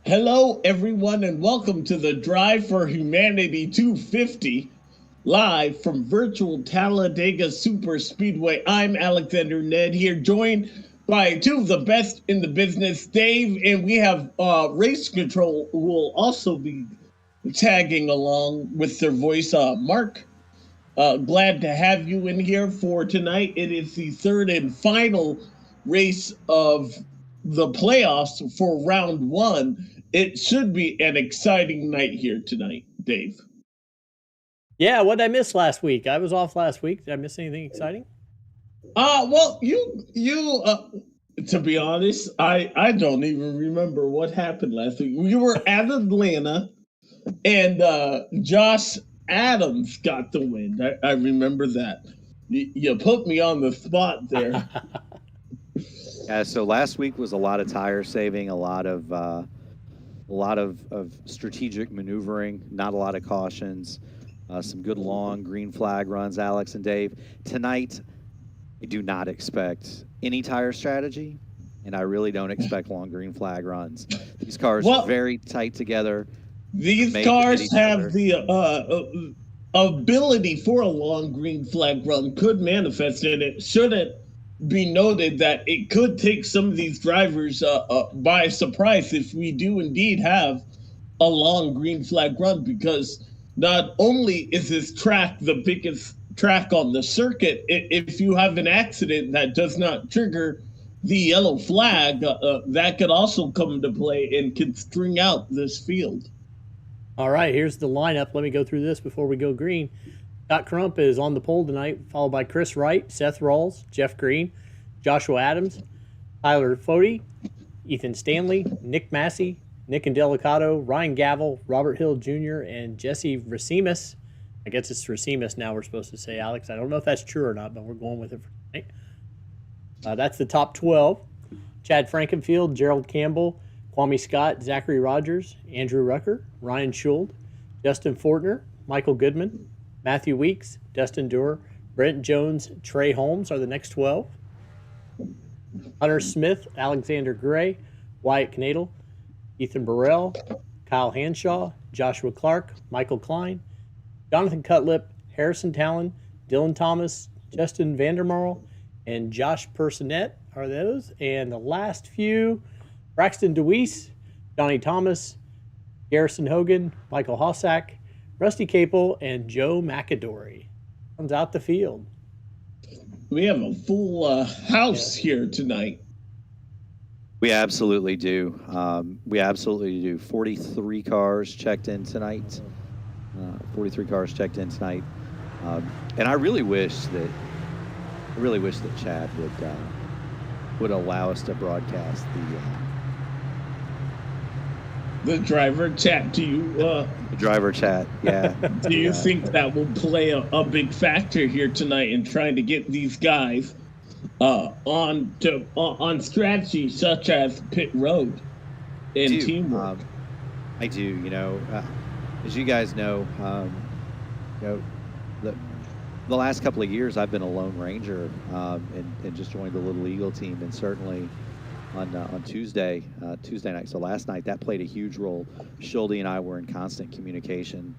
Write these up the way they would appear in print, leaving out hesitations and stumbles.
Hello, everyone, and welcome to the Drive for Humanity 250, live from virtual Talladega Super Speedway. I'm Alexander Nedd here, joined by two of the best in the business, Dave, and we have Race Control, who will also be tagging along with their voice, Mark. Glad to have you in here for tonight. It is the third and final race of the playoffs for round one. It should be an exciting night here tonight, Dave. Yeah, what did I miss last week? I was off last week. Did I miss anything exciting? Well, you to be honest, I don't even remember what happened last week. We were at Atlanta, and Josh Adams got the win. I remember that. You put me on the spot there. Yeah, so last week was a lot of tire saving, a lot of strategic maneuvering, not a lot of cautions, some good long green flag runs, Alex and Dave. Tonight, I do not expect any tire strategy, and I really don't expect long green flag runs. These cars are very tight together. These cars have the ability for a long green flag run could manifest, and it shouldn't be noted that it could take some of these drivers by surprise if we do indeed have a long green flag run, because not only is this track the biggest track on the circuit, if you have an accident that does not trigger the yellow flag, that could also come into play and can string out this field. All right, here's the lineup. Let me go through this before we go green. Scott Crump is on the pole tonight, followed by Chris Wright, Seth Rawls, Jeff Green, Joshua Adams, Tyler Fode, Ethan Stanley, Nick Massey, Nick Indelicato, Ryan Gavel, Robert Hill Jr., and Jesse Racemius. I guess it's Racemius now we're supposed to say, Alex. I don't know if that's true or not, but we're going with it for tonight. That's the top 12. Chad Frankenfield, Gerald Campbell, Kwame Scott, Zachary Rogers, Andrew Rucker, Ryan Schuld, Justin Fortner, Michael Goodman, Matthew Weeks, Dustin Doerr, Brent Jones, Trey Holmes are the next 12. Hunter Smith, Alexander Gray, Wyatt Knadel, Ethan Burrell, Kyle Hanshaw, Joshua Clark, Michael Klein, Jonathan Cutlip, Harrison Talon, Dylan Thomas, Justin Vandermarl, and Josh Personette are those. And the last few, Braxton DeWeese, Johnny Thomas, Garrison Hogan, Michael Hossack, Rusty Capel, and Joe McAdory. Comes out the field. We have a full house here tonight. We absolutely do. 43 cars checked in tonight. 43 cars checked in tonight. And I really wish that Chad would allow us to broadcast the driver chat. Do you the driver chat? Yeah. Do you think that will play a big factor here tonight in trying to get these guys on strategy such as pit road and teamwork? I do. As you guys know, the last couple of years I've been a lone ranger and just joined the Little Eagle team, and certainly on Tuesday night. So last night that played a huge role. Schulde and I were in constant communication.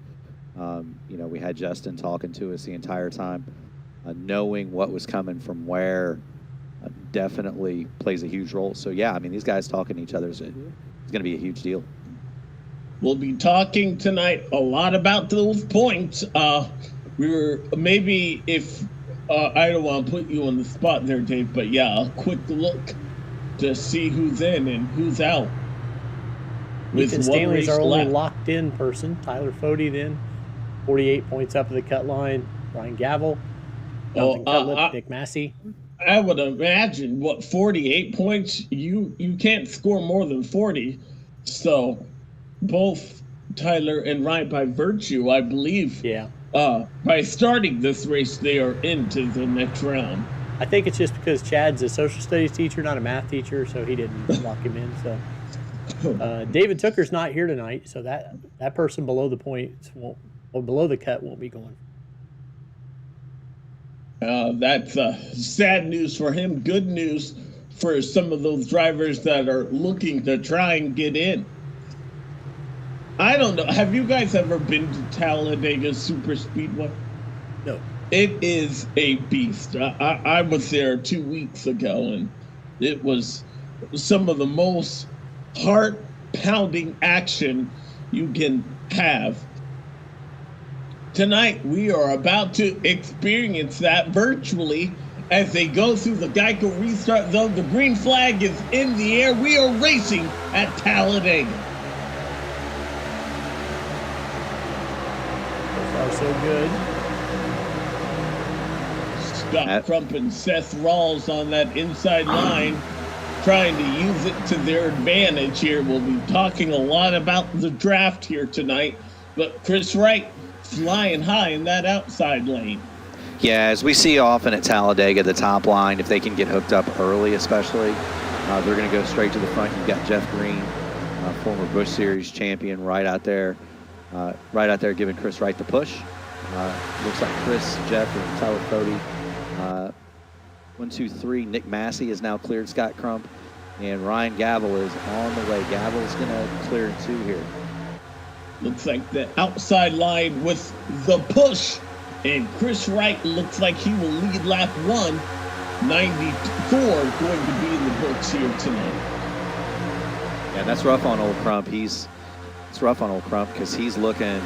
We had Justin talking to us the entire time. Knowing what was coming from where definitely plays a huge role. So yeah, I mean, these guys talking to each other is going to be a huge deal. We'll be talking tonight a lot about those points. We were maybe if I don't want to put you on the spot there, Dave, but yeah, a quick look to see who's in and who's out. Ethan Stanley's our only locked in person. Tyler Fode then, 48 points up at the cut line. Ryan Gavel, Nick Massey. I would imagine 48 points. You can't score more than 40. So both Tyler and Ryan, by virtue, I believe. Yeah. By starting this race, they are into the next round. I think it's just because Chad's a social studies teacher, not a math teacher, so he didn't lock him in. So David Tooker's not here tonight, so that person below the points below the cut won't be going. That's sad news for him. Good news for some of those drivers that are looking to try and get in. I don't know. Have you guys ever been to Talladega Super Speedway? No. It is a beast. I was there 2 weeks ago, and it was some of the most heart-pounding action you can have. Tonight, we are about to experience that virtually as they go through the Geico restart zone. The green flag is in the air. We are racing at Talladega. So far, so good. Scott Crump and Seth Rawls on that inside line, trying to use it to their advantage here. We'll be talking a lot about the draft here tonight, but Chris Wright flying high in that outside lane. Yeah, as we see often at Talladega, the top line, if they can get hooked up early especially, they're going to go straight to the front. You've got Jeff Green, former Busch Series champion, right out there giving Chris Wright the push. Looks like Chris, Jeff, and Tyler Fody. 1, 2, 3. Nick Massey has now cleared Scott Crump, and Ryan Gavel is on the way. Gavel's going to clear in 2 here. Looks like the outside line with the push, and Chris Wright looks like he will lead lap 1. 94 going to be in the books here tonight. Yeah, that's rough on old Crump. It's rough on old Crump because he's looking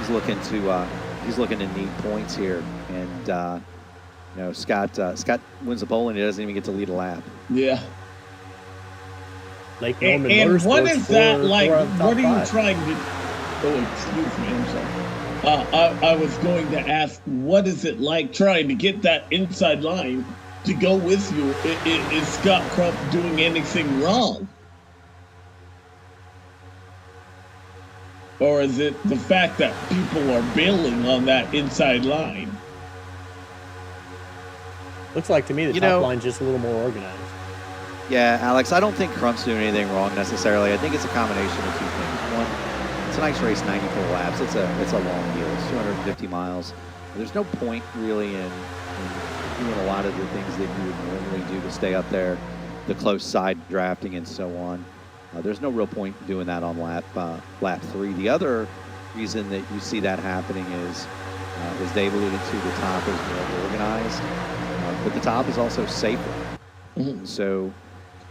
to need points here, and Scott wins the pole and he doesn't even get to lead a lap. Yeah. Lake And, Norman what is that like? What are you 5. trying to? Oh, excuse me. I'm sorry. I was going to ask, what is it like trying to get that inside line to go with you? Is Scott Crump doing anything wrong? Or is it the fact that people are bailing on that inside line? Looks like to me the top line's just a little more organized. Yeah, Alex, I don't think Crump's doing anything wrong necessarily. I think it's a combination of 2 things. One, it's a nice race, 94 laps. It's a long deal. It's 250 miles. There's no point really in doing a lot of the things that you would normally do to stay up there, the close side drafting and so on. There's no real point doing that on lap 3. The other reason that you see that happening is, as Dave alluded to, the top is more organized, but the top is also safer. Mm-hmm. So,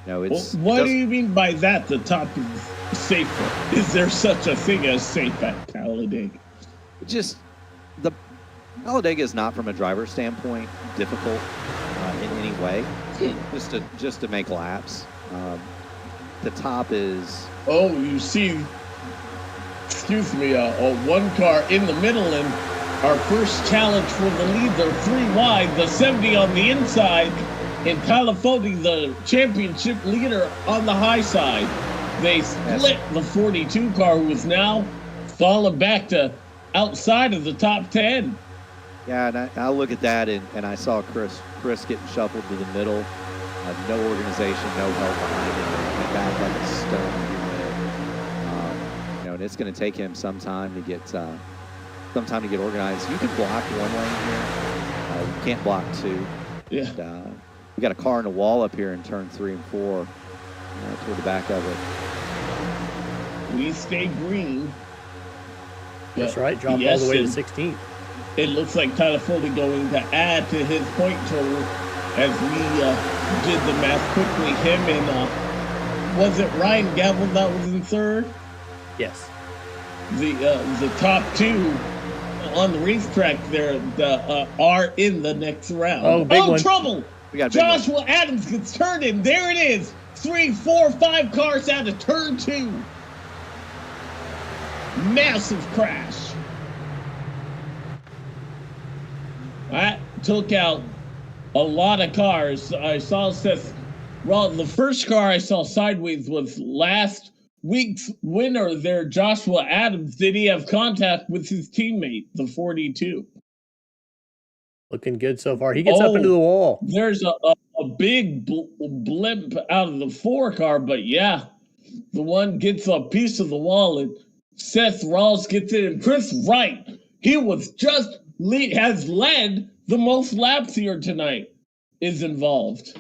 it's. What do you mean by that? The top is safer. Is there such a thing as safe at Talladega? The Talladega is not, from a driver's standpoint, difficult in any way. Just to make laps. The top is. Oh, you see. Excuse me. One car in the middle, and our first challenge for the lead. They're 3 wide. The 70 on the inside. And Tyler Fody, the championship leader, on the high side. They split the 42 car, who is now falling back to outside of the top 10. Yeah, and I look at that, and I saw Chris getting shuffled to the middle. No organization, no help behind him. Went back like a stone. And it's going to take him some time to get organized. You can block 1 lane here. You can't block 2. Yeah. And, we got a car in a wall up here in turn 3 and 4 toward the back of it. We stay green. That's right. Dropped all the way to 16th. It looks like Tyler Fody going to add to his point total as we did the math quickly. Him and was it Ryan Gavel that was in 3rd? Yes. The top 2 on the racetrack there are in the next round. Oh, big one. Trouble! We got Joshua Adams gets turned in. There it is. 3, 4, 5 cars out of turn 2. Massive crash. That took out a lot of cars. I saw Seth. Well, the first car I saw sideways was last week's winner there, Joshua Adams. Did he have contact with his teammate, the 42? Looking good so far. He gets up into the wall. There's a big blimp out of the 4 car, but yeah, the one gets a piece of the wall, and Seth Rawls gets it. And Chris Wright, he was has led the most laps here tonight, is involved.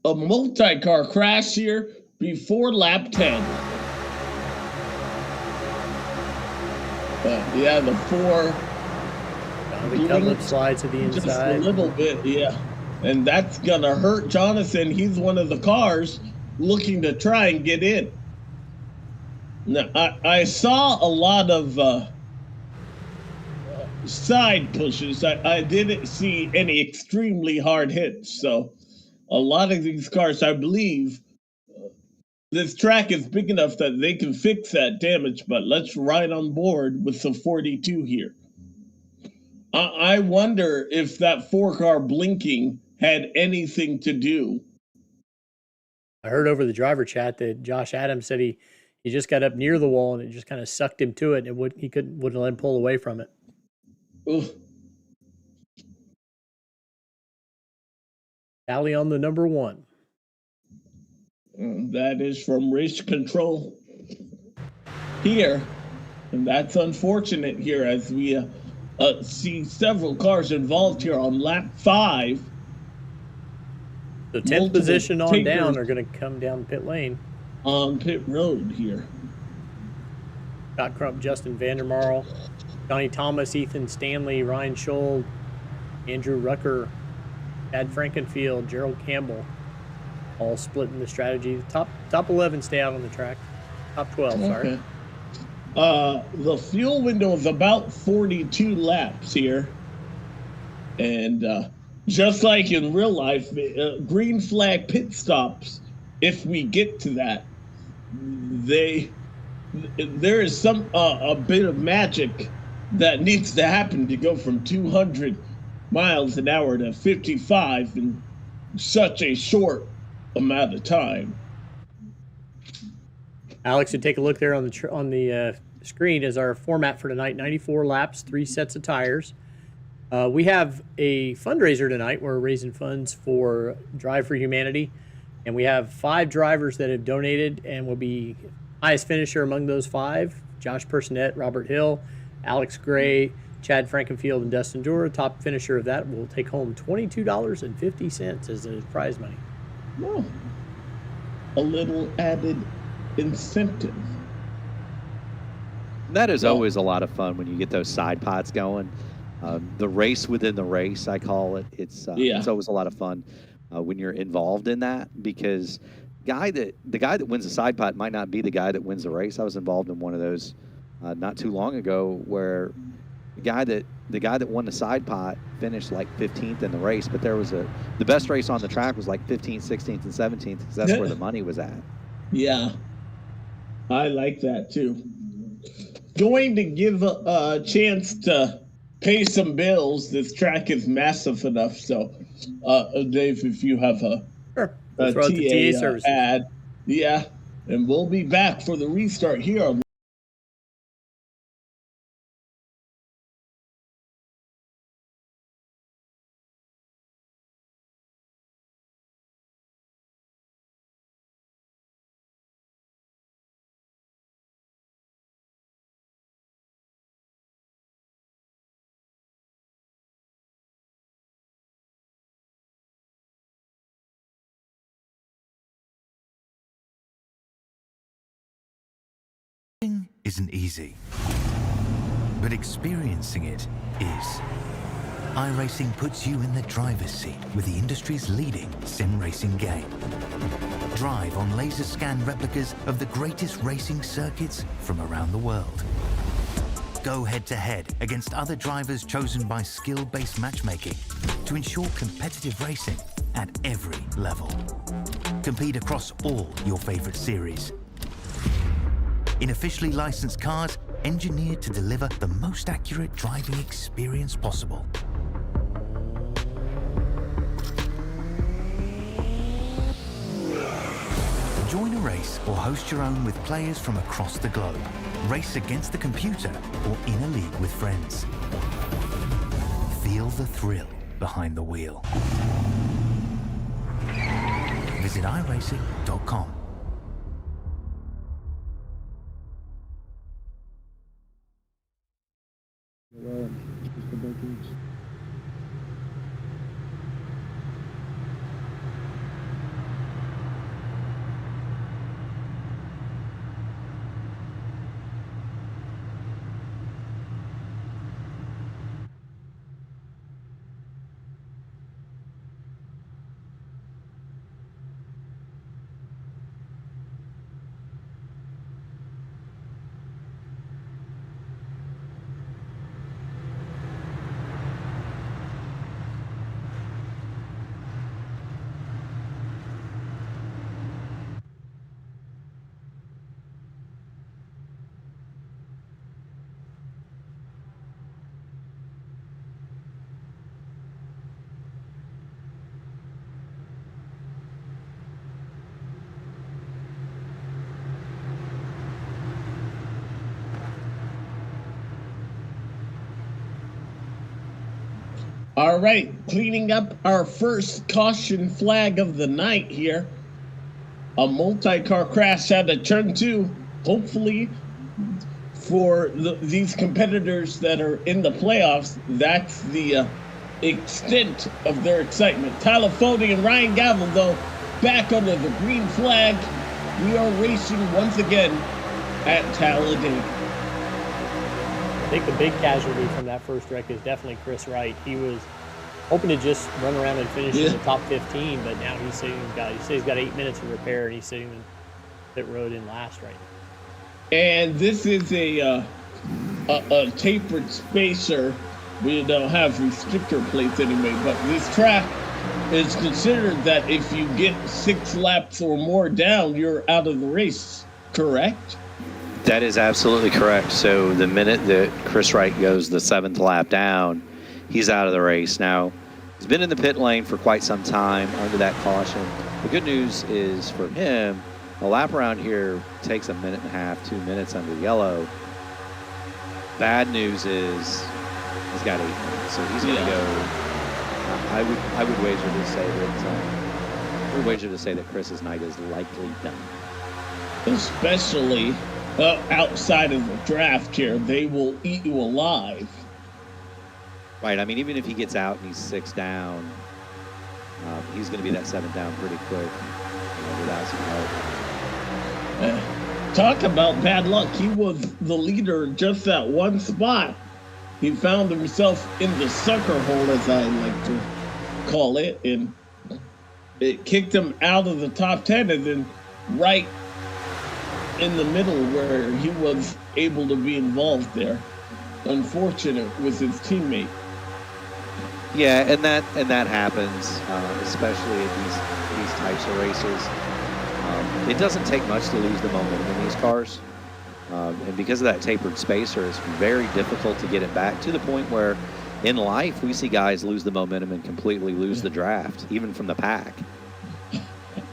a multi-car crash here before lap 10. Yeah, the 4 The cut slide to the inside. Just a little bit, yeah. And that's going to hurt Jonathan. He's one of the cars looking to try and get in. Now, I saw a lot of side pushes. I didn't see any extremely hard hits. So a lot of these cars, I believe, this track is big enough that they can fix that damage. But let's ride on board with the 42 here. I wonder if that 4-car blinking had anything to do. I heard over the driver chat that Josh Adams said he just got up near the wall and it just kind of sucked him to it, and wouldn't let him pull away from it. Ugh. Tally on the number 1. That is from Race Control here, and that's unfortunate here as we see several cars involved here on lap 5. The 10th position on down are going to come down pit lane. On pit road here. Scott Crump, Justin Vandermarl, Johnny Thomas, Ethan Stanley, Ryan Scholl, Andrew Rucker, Chad Frankenfield, Gerald Campbell, all splitting the strategy. Top 11 stay out on the track. Top 12, sorry. The fuel window is about 42 laps here. And just like in real life, green flag pit stops, if we get to that, there is some a bit of magic that needs to happen to go from 200 miles an hour to 55 in such a short amount of time. Alex, you take a look there on the screen is our format for tonight. 94 laps, 3 sets of tires. We have a fundraiser tonight. We're raising funds for Drive for Humanity, and we have 5 drivers that have donated and will be highest finisher among those 5. Josh Personette, Robert Hill, Alex Gray, Chad Frankenfield, and Dustin Dura. Top finisher of that will take home $22.50 as the prize money. Well, a little added incentive. That is always a lot of fun when you get those side pods going. The race within the race, I call it. It's always a lot of fun when you're involved in that, because the guy that wins the side pod might not be the guy that wins the race. I was involved in one of those not too long ago where the guy that won the side pot finished like 15th in the race, but there was the best race on the track was like 15th, 16th, and 17th because that's where the money was at. Yeah, I like that too. Going to give a chance to pay some bills. This track is massive enough. So, Dave, if you have a TA services ad, yeah, and we'll be back for the restart here on. Isn't easy, but experiencing it is. iRacing puts you in the driver's seat with the industry's leading sim racing game. Drive on laser scan replicas of the greatest racing circuits from around the world. Go head to head against other drivers chosen by skill-based matchmaking to ensure competitive racing at every level. Compete across all your favorite series. In officially licensed cars, engineered to deliver the most accurate driving experience possible. Join a race or host your own with players from across the globe. Race against the computer or in a league with friends. Feel the thrill behind the wheel. Visit iRacing.com. All right, cleaning up our first caution flag of the night here. A multi-car crash out of turn 2. Hopefully, for these competitors that are in the playoffs, that's the extent of their excitement. Tyler Fode and Ryan Gavel, though, back under the green flag. We are racing once again at Talladega. I think the big casualty from that first wreck is definitely Chris Wright. He was hoping to just run around and finish in the top 15, but now he's saying he's got 8 minutes of repair, and he's sitting in pit road in last right now. And this is a tapered spacer. We don't have restrictor plates anyway, but this track is considered that if you get 6 laps or more down, you're out of the race, correct? That is absolutely correct. So the minute that Chris Wright goes the 7th lap down, he's out of the race. Now, he's been in the pit lane for quite some time under that caution. The good news is for him, a lap around here takes 1.5 minutes, 2 minutes under yellow. Bad news is he's got 8 minutes, so he's going to go. I would wager to say that Chris's night is likely done. Especially outside of the draft here, they will eat you alive. Right. I mean, even if he gets out and he's 6 down, he's going to be that 7 down pretty quick without some help. Talk about bad luck. He was the leader just at one spot. He found himself in the sucker hole, as I like to call it, and it kicked him out of the top 10, and then right in the middle where he was able to be involved there. Unfortunate with his teammate. Yeah, and that happens, especially in these types of races. It doesn't take much to lose the momentum in these cars. And because of that tapered spacer, it's very difficult to get it back, to the point where in life we see guys lose the momentum and completely lose the draft, even from the pack.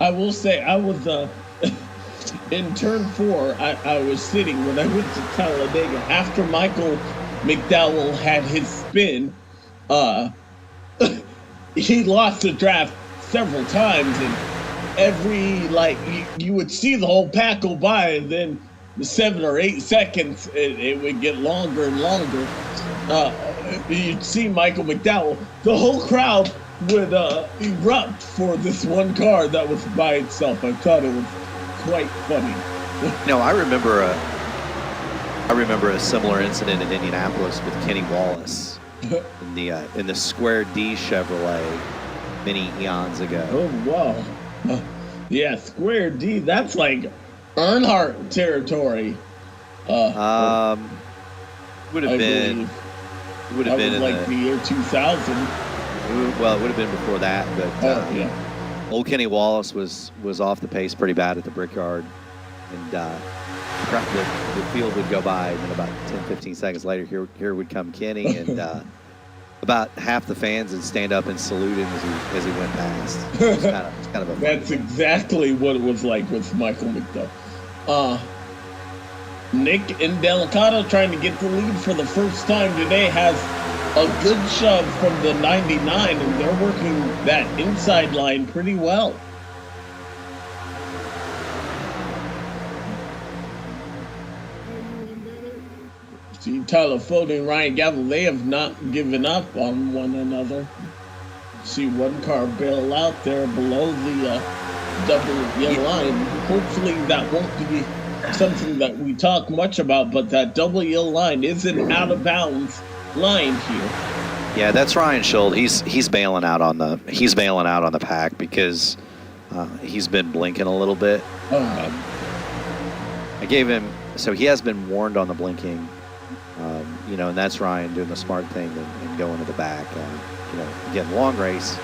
I will say, I was in turn 4, I was sitting when I went to Talladega after Michael McDowell had his spin. He lost the draft several times, and every, you would see the whole pack go by, and then the 7 or 8 seconds, it would get longer and longer. You'd see Michael McDowell. The whole crowd would erupt for this one car that was by itself. I thought it was quite funny. I remember a similar incident in Indianapolis with Kenny Wallace in the Square D Chevrolet many eons ago. Oh wow! Yeah, Square D. That's like Earnhardt territory. Would have been in like the year 2000. Well, it would have been before that, but old Kenny Wallace was off the pace pretty bad at the Brickyard, and the field would go by, and then about 10-15 seconds later, here would come Kenny, and about half the fans would stand up and salute him as he went past. It's kind of a That's exactly what it was like with Michael McDowell. Nick and Delicato trying to get the lead for the first time today, has a good shove from the 99, and they're working that inside line pretty well. See, Tyler Fode and Ryan Gavel, they have not given up on one another. See one car bail out there below the double yellow line. Hopefully that won't be something that we talk much about, but that double yellow line is an out of bounds line here. Yeah, that's Ryan Schuld. He's bailing out on the pack because he's been blinking a little bit. I gave him, so he has been warned on the blinking, and that's Ryan doing the smart thing and going to the back. Again, long race.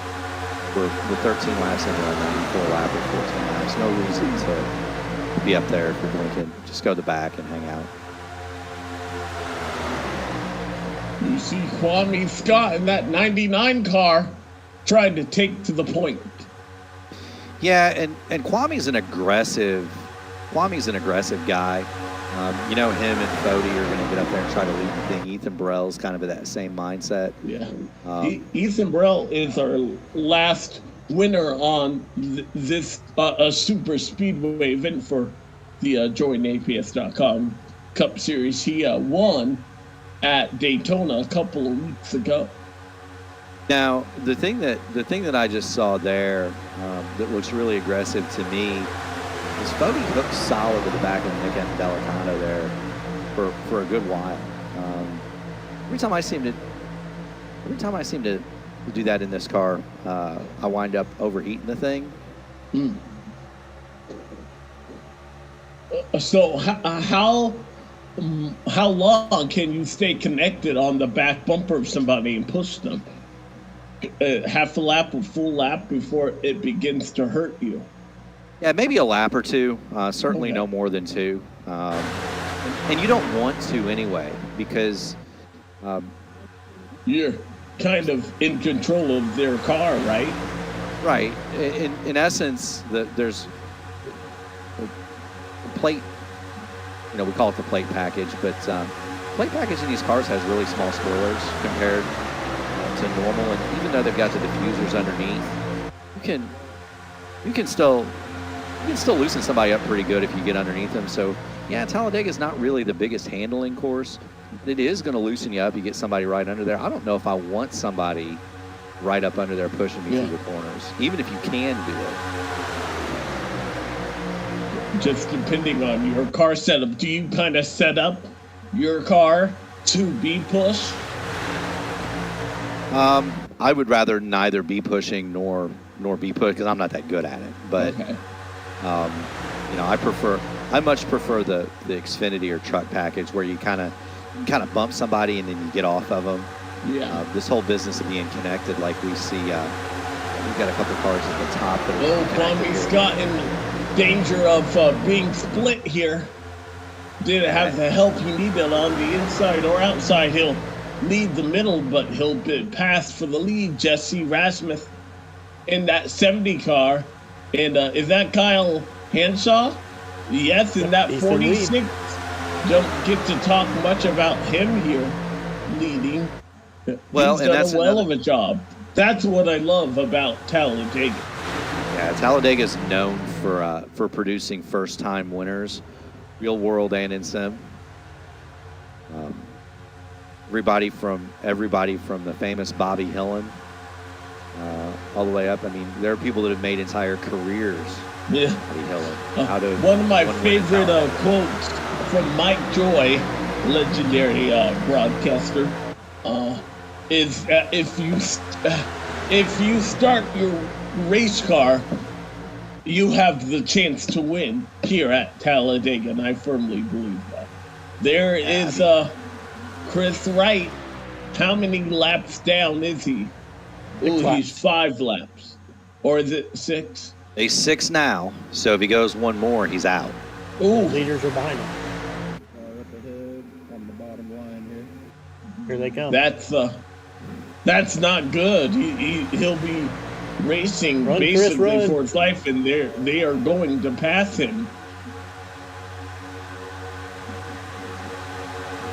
We're 13 laps into our 94 lap or 14 laps. No reason to be up there if you're blinking. Just go to the back and hang out. You see Kwame Scott in that 99 car trying to take to the point. Yeah, and Kwame's an aggressive guy. Him and Fody are going to get up there and try to lead the thing. Ethan Burrell's kind of in that same mindset. Yeah. Ethan Burrell is our last winner on this super speedway event for the joinaps.com Cup Series. He won at Daytona a couple of weeks ago. Now, the thing that I just saw there that looks really aggressive to me is Fody hooked solid with the back of Nick and Delicado there for a good while. Every time I seem to do that in this car, I wind up overheating the thing. So how long can you stay connected on the back bumper of somebody and push them? Half a lap or full lap before it begins to hurt you? Yeah, maybe a lap or two. Certainly no more than two. And you don't want to anyway, because you're kind of in control of their car, right? Right. In essence, there's a plate. We call it the plate package, but plate package in these cars has really small spoilers compared to normal, and even though they've got the diffusers underneath, you can still loosen somebody up pretty good if you get underneath them. So yeah, Talladega is not really the biggest handling course. It is going to loosen you up. You get somebody right under there. I don't know if I want somebody right up under there pushing me through the corners, even if you can do it. Just depending on your car setup. Do you kind of set up your car to be pushed? I would rather neither be pushing nor be pushed, because I'm not that good at it. But I much prefer the Xfinity or truck package, where you kind of bump somebody and then you get off of them. Yeah. This whole business of being connected, like we see, we've got a couple cars at the top. Bobby Scott in danger of being split here. Didn't have the help he needed on the inside or outside. He'll lead the middle, but he'll be passed for the lead. Jesse Rasmussen in that 70 car. And is that Kyle Henshaw? Yes, in that 46. Don't get to talk much about him here leading. Well, he's done a well of a job. That's what I love about Talladega. Yeah, Talladega is known for producing first-time winners, real world and in sim. Everybody from the famous Bobby Hillin all the way up. I mean, there are people that have made entire careers. Yeah. Bobby Hillin. One of my favorite quotes from Mike Joy, legendary broadcaster, is if you start your race car, you have the chance to win here at Talladega, and I firmly believe that. There is Chris Wright. How many laps down is he? He's 5 laps. Or is it 6? He's 6 now, so if he goes one more, he's out. The leaders are behind him. Up ahead on the bottom line here. Here they come. That's not good. He'll be racing basically for his life, and they are going to pass him.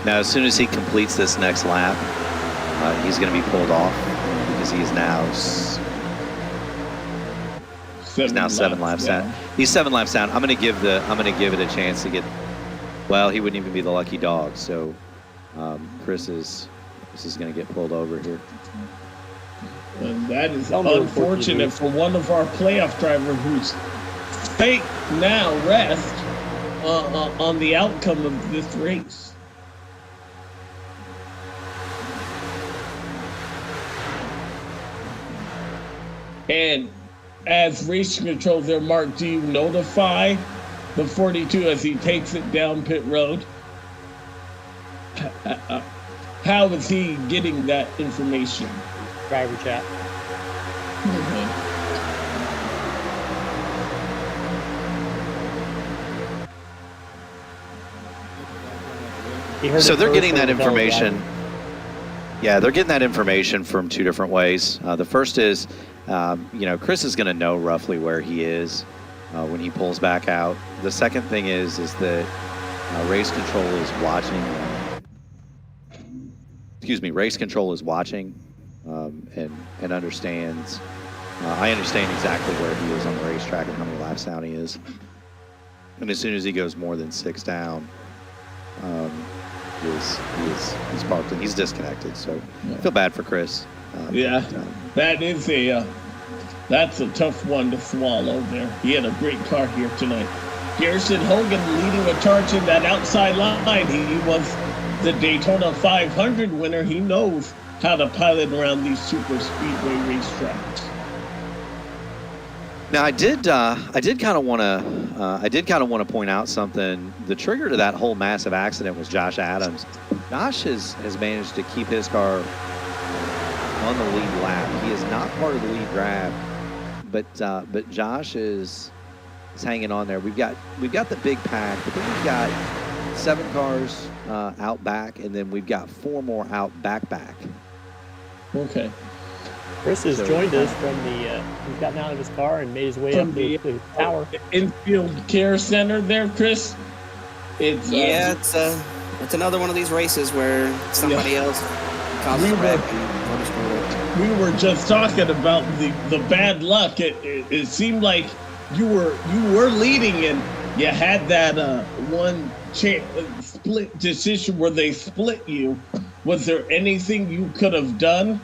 Now, as soon as he completes this next lap, he's going to be pulled off, because he is now 7 laps down. He's 7 laps down. I'm going to give it a chance to get. Well, he wouldn't even be the lucky dog. So Chris is going to get pulled over here. And that is unfortunate for one of our playoff drivers whose fate now rests on the outcome of this race. And as race control there, Mark, do you notify the 42 as he takes it down pit road? How is he getting that information? Driver chat. So they're getting that information. Yeah, they're getting that information from 2 different ways. The first is, Chris is going to know roughly where he is when he pulls back out. The second thing is that Race control is watching. Race control is watching and understands. I understand exactly where he is on the racetrack and how many laps down he is. And as soon as he goes more than 6 down, he's parked and he's disconnected. So I feel bad for Chris. That's a tough one to swallow there. He had a great car here tonight. Garrison Hogan leading a charge in that outside line. He was the Daytona 500 winner. He knows how to pilot around these super speedway racetracks. Now I did kind of want to point out something. The trigger to that whole massive accident was Josh Adams. Josh has managed to keep his car on the lead lap. He is not part of the lead grab, but Josh is hanging on there. We've got the big pack, but then we've got 7 cars out back, and then we've got 4 more out back. Okay. Chris has joined us from the. He's gotten out of his car and made his way up the tower. Infield Care Center there, Chris. It's another one of these races where somebody else causes a wreck. We were just talking about the bad luck. It seemed like you were leading and you had that one split decision where they split you. Was there anything you could have done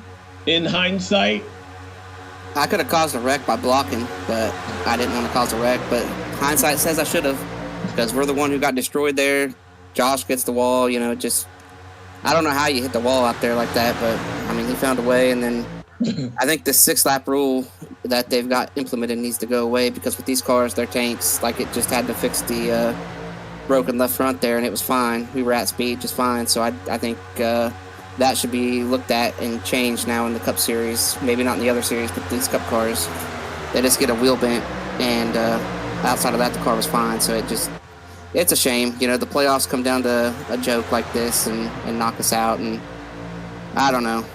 in hindsight? I could have caused a wreck by blocking, but I didn't want to cause a wreck. But hindsight says I should have, because we're the one who got destroyed there. Josh gets the wall, I don't know how you hit the wall out there like that, but I mean, he found a way. And then I think the 6-lap rule that they've got implemented needs to go away, because with these cars, their tanks, like, it just had to fix the broken left front there, and it was fine. We were at speed just fine. So I think that should be looked at and changed now in the Cup Series. Maybe not in the other series, but these Cup cars, they just get a wheel bent, and outside of that, the car was fine. So it's a shame. The playoffs come down to a joke like this and knock us out, and I don't know.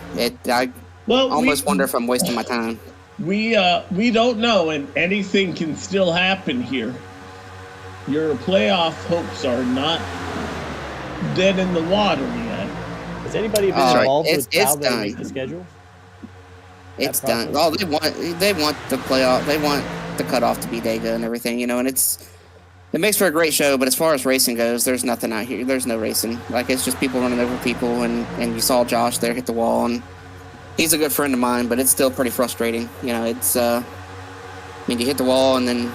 I almost wonder if I'm wasting my time. We don't know, and anything can still happen here. Your playoff hopes are not dead in the water yet. Has anybody been involved with how they make the schedule? It's done. Oh, they want the playoff. They want the cutoff to be Dega and everything, and it makes for a great show. But as far as racing goes, there's nothing out here. There's no racing. Like, it's just people running over people, and you saw Josh there hit the wall, and he's a good friend of mine, but it's still pretty frustrating. You hit the wall, and then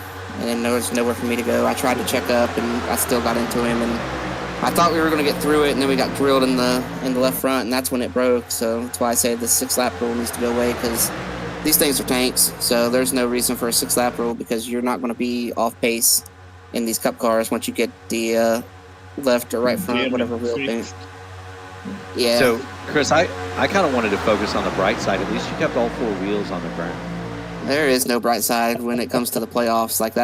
there was nowhere for me to go. I tried to check up, and I still got into him, and I thought we were going to get through it, and then we got drilled in the left front, and that's when it broke. So that's why I say the 6-lap rule needs to go away, because these things are tanks. So there's no reason for a 6-lap rule, because you're not going to be off pace in these Cup cars once you get the left or right front, whatever wheel paint. Yeah. So, Chris, I kind of wanted to focus on the bright side. At least you kept all 4 wheels on the ground. There is no bright side when it comes to the playoffs. Like,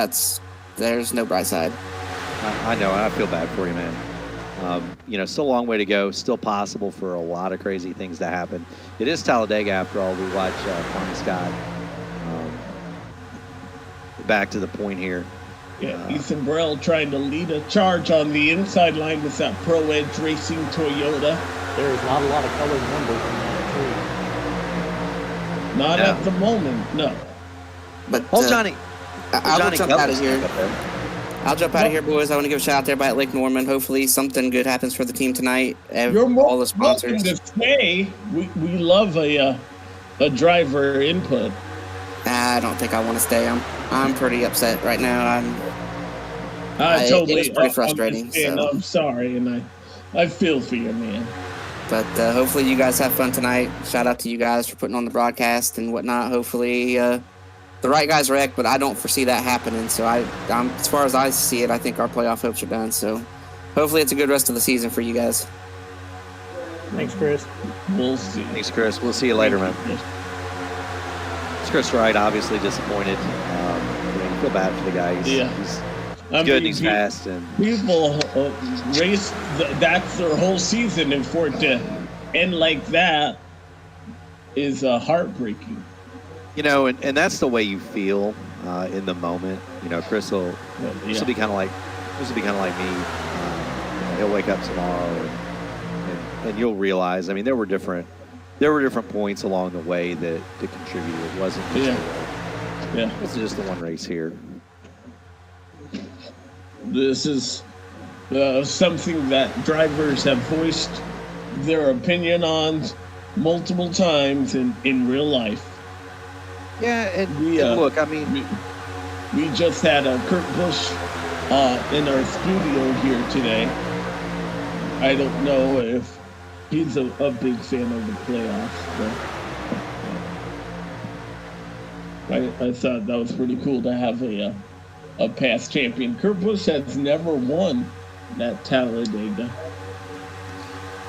there's no bright side. I know. I feel bad for you, man. Still a long way to go. Still possible for a lot of crazy things to happen. It is Talladega, after all. We watch Tommy Scott back to the point here. Yeah, Ethan Burrell trying to lead a charge on the inside line with that Pro Edge Racing Toyota. There is not a lot of colored numbers in that Not at the moment, no. But Johnny. I'll jump out of here. I'll jump out of here, boys. I want to give a shout out to everybody at Lake Norman. Hopefully something good happens for the team tonight. You're all the sponsors. Welcome to stay. We love a driver input. I don't think I want to stay. I'm pretty upset right now. Totally. It was pretty frustrating. I'm sorry, and I feel for you, man. But hopefully you guys have fun tonight. Shout out to you guys for putting on the broadcast and whatnot. Hopefully the right guys wreck, but I don't foresee that happening. So I'm as far as I see it, I think our playoff hopes are done. So hopefully it's a good rest of the season for you guys. Thanks, Chris. We'll see. Thanks, Chris. We'll see you later, man. It's Chris Wright, obviously disappointed. I feel bad for the guy. He's good and he's fast. And people race, that's their whole season, and for it to end like that is heartbreaking. And that's the way you feel in the moment. Chris will be kind of like me. he'll wake up tomorrow and you'll realize. I mean, there were different points along the way that contributed. It wasn't just the one race here. This is something that drivers have voiced their opinion on multiple times in real life. Yeah, and look, I mean, we just had Kurt Busch in our studio here today. I don't know if he's a big fan of the playoffs, but I thought that was pretty cool to have a past champion. Kurt Busch has never won at Talladega.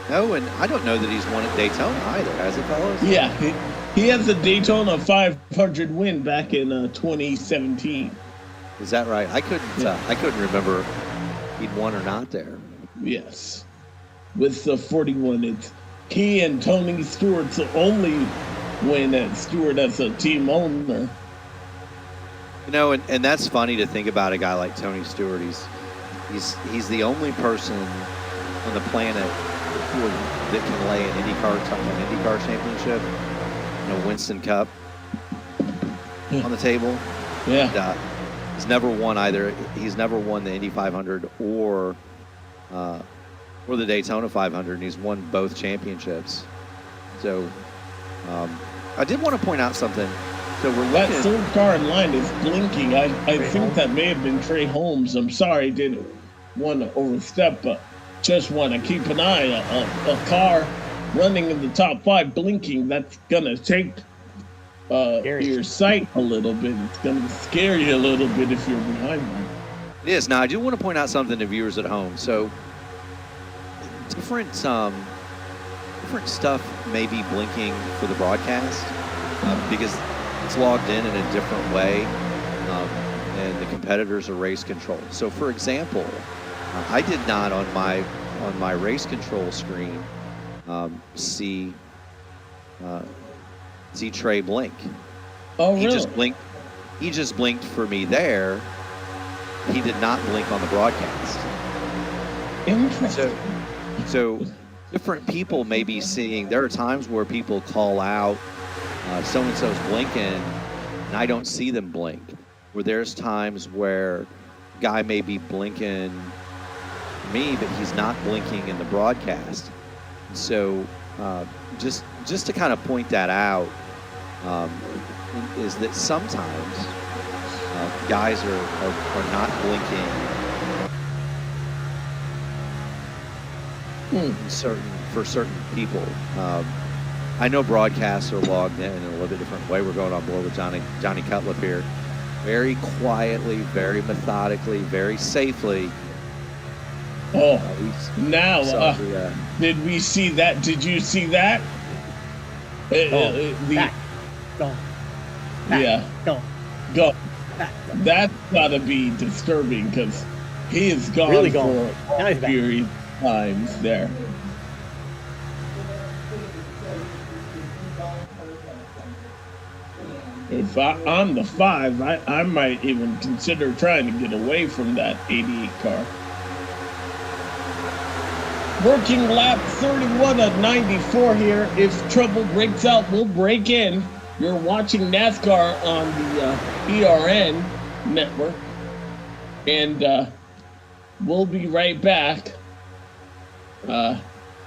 No, and I don't know that he's won at Daytona either, has he, fellas? Yeah, he has a Daytona 500 win back in 2017. Is that right? I couldn't remember if he'd won or not there. Yes. With the 41, it's he and Tony Stewart's the only win at Stewart as a team owner. You know, and that's funny to think about a guy like Tony Stewart. He's the only person on the planet that can lay an IndyCar championship, Winston Cup on the table. Yeah. And, he's never won either. He's never won the Indy 500 or the Daytona 500, and he's won both championships. So I did want to point out something. So we're that looking. third car in line is blinking. I think that may have been Trey Holmes. I'm sorry, didn't want to overstep, but just want to keep an eye on a car running in the top 5 blinking. That's gonna take your sight a little bit. It's gonna scare you a little bit if you're behind one. It is. Now I do want to point out something to viewers at home. So different stuff may be blinking for the broadcast because it's logged in a different way, and the competitors are race control. So, for example, I did not on my race control screen see Trey blink. Oh, really? He just blinked for me there. He did not blink on the broadcast. Interesting. So different people may be seeing. There are times where people call out, so-and-so's blinking, and I don't see them blink. Where there's times where guy may be blinking me, but he's not blinking in the broadcast. So just to kind of point that out, is that sometimes guys are not blinking for certain people. I know broadcasts are logged in a little bit different way. We're going on board with Johnny Cutlip here. Very quietly, very methodically, very safely. Oh, did we see that? Did you see that? Go. That's gotta be disturbing because he is gone really for a period of times there. If I'm the 5, I might even consider trying to get away from that 88 car. Working lap 31 at 94 here. If trouble breaks out, we'll break in. You're watching NASCAR on the ERN network. And we'll be right back. We'll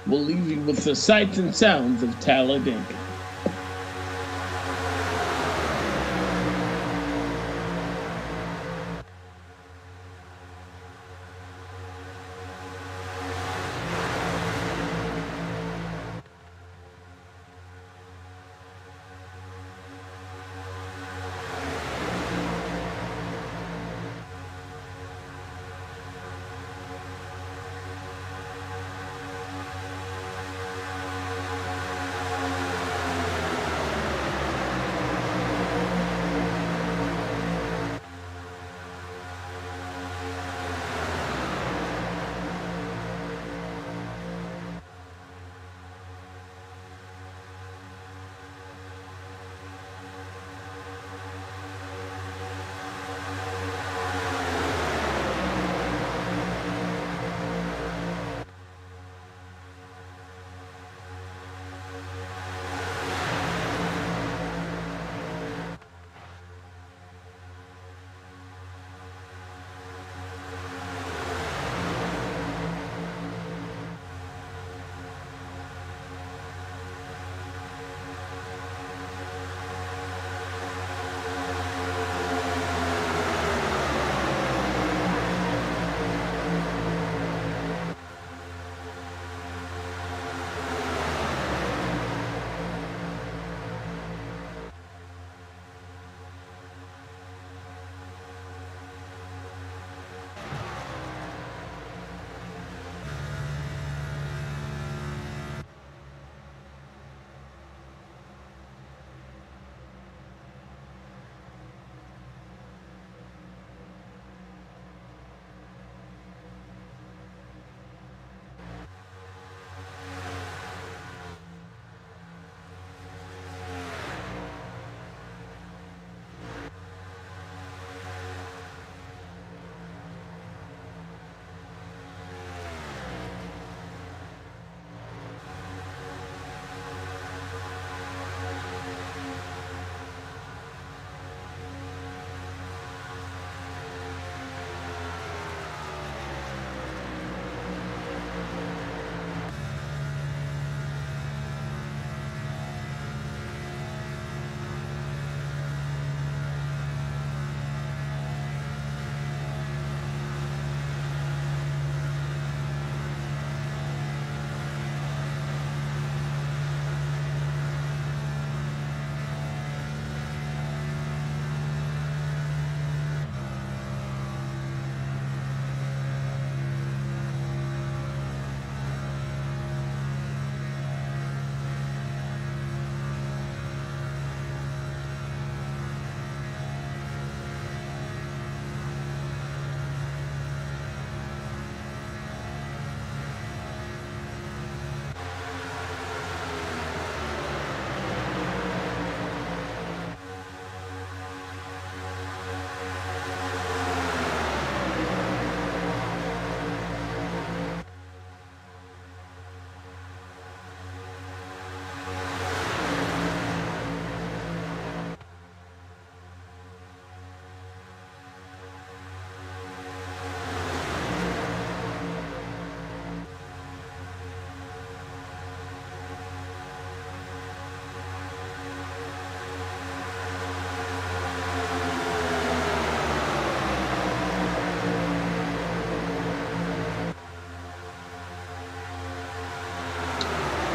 leave you with the sights and sounds of Talladega.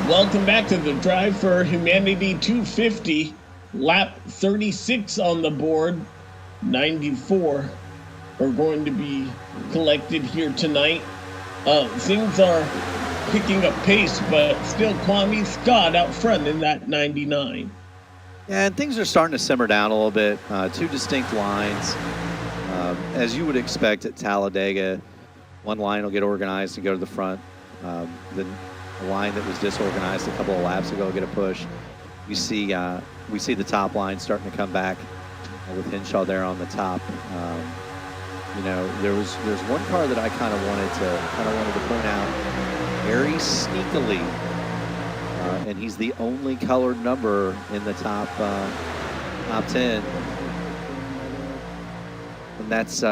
Welcome back to the Drive for Humanity 250. Lap 36 on the board. 94 are going to be collected here tonight. Things are picking up pace, but still Kwame Scott out front in that 99. Yeah, and things are starting to simmer down a little bit. Two distinct lines. As you would expect at Talladega, one line will get organized and go to the front. The line that was disorganized a couple of laps ago will get a push. We see the top line starting to come back with Henshaw there on the top. You know, there's one car that I kind of wanted to point out very sneakily, and he's the only colored number in the top 10, and that's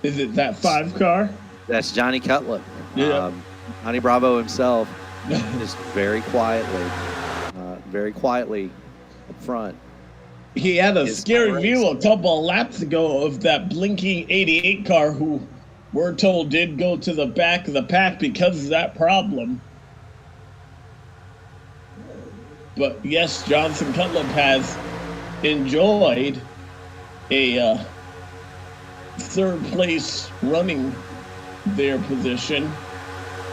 is it that 5 car? That's Johnny Cutlip. Yeah. Johnny Bravo himself, just very quietly up front. He had a scary view a couple of laps ago of that blinking 88 car who we're told did go to the back of the pack because of that problem. But yes, Johnson Cutlip has enjoyed a third place running their position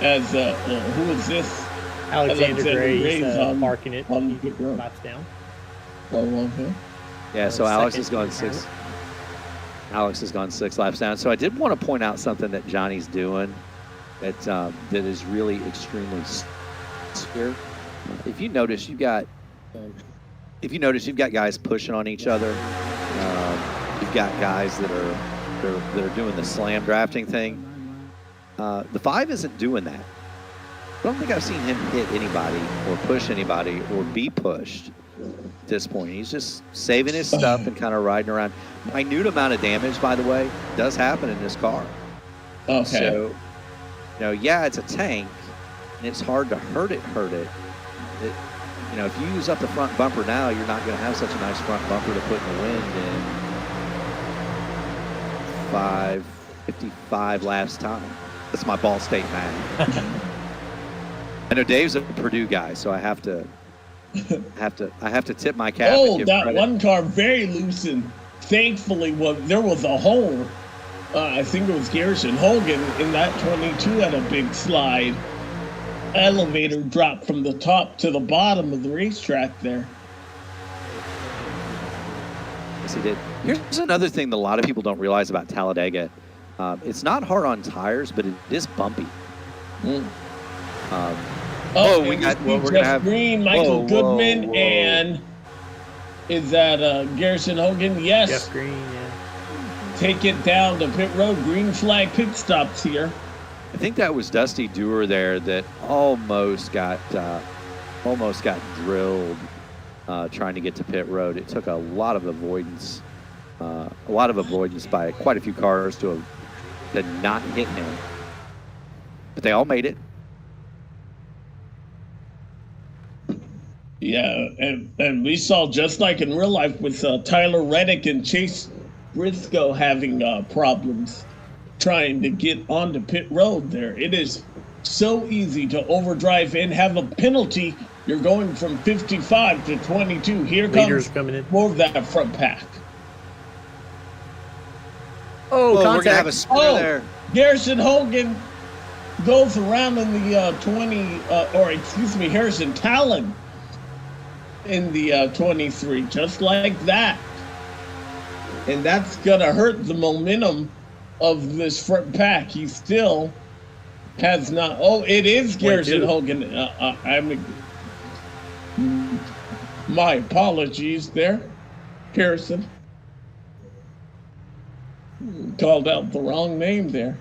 as who is this? Alexander Gray's on, marking it. On pit road. Laps down. Oh, okay. Yeah, so Alex has gone 6. Alex has gone 6 laps down. So I did want to point out something that Johnny's doing that is really extremely scary. If you notice, you've got guys pushing on each other. You've got guys that are doing the slam drafting thing. The 5 isn't doing that. I don't think I've seen him hit anybody or push anybody or be pushed at this point. He's just saving his stuff and kind of riding around. Minute amount of damage, by the way, does happen in this car. Okay. So, you know, yeah, it's a tank, and it's hard to hurt it. You know, if you use up the front bumper now, you're not going to have such a nice front bumper to put in the wind in 55 laps time. That's my Ball State math. I know Dave's a Purdue guy, so I have to tip my cap. Oh, and that credit. one car very loose, and thankfully, there was a hole. I think it was Garrison Hogan in that 22 had a big slide. Elevator drop from the top to the bottom of the racetrack there. Yes, he did. Here's another thing that a lot of people don't realize about Talladega. It's not hard on tires, but it is bumpy. Mm. We're gonna have Green, Michael Goodman, and is that Garrison Hogan? Yes. Jeff Green, yeah. Take it down to pit road. Green flag pit stops here. I think that was Dusty Dewar there that almost got drilled trying to get to pit road. It took a lot of avoidance by quite a few cars to not hit him, but they all made it. Yeah, and we saw, just like in real life, with Tyler Reddick and Chase Briscoe having problems trying to get onto pit road there. It is so easy to overdrive and have a penalty. You're going from 55 to 22. Here Leaders comes coming in. more of that front pack. Oh, we're going to contact. have a spinner there. Garrison Hogan goes around in the Harrison Talon in the 23, just like that. And that's going to hurt the momentum of this front pack. He still has not. Oh, it is Garrison Hogan. My apologies there, Harrison. Called out the wrong name there.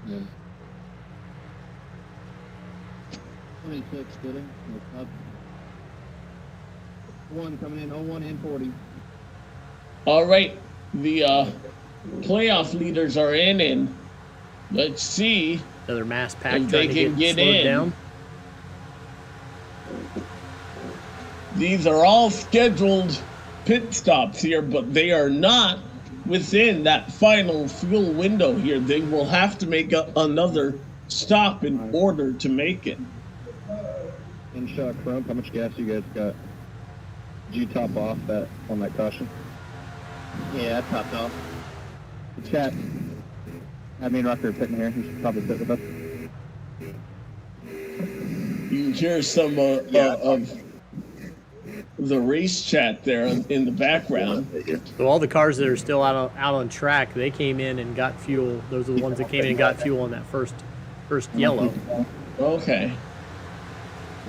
Yeah. 26, did it? Up. 1 coming in, 01 and 40. All right, the playoff leaders are in, and let's see Another mass pack if they trying to can get slowed in. down. These are all scheduled pit stops here, but they are not within that final fuel window here. They will have to make another stop in order to make it. shot crump. How much gas you guys got? Did you top off that on that caution? Yeah, I topped off. The chat. I mean, Rucker sitting here. He should probably sit with us. You can hear some of the race chat there in the background. So all the cars that are still out on track, they came in and got fuel. Those are the ones that came in and got fuel on that first yellow. Okay.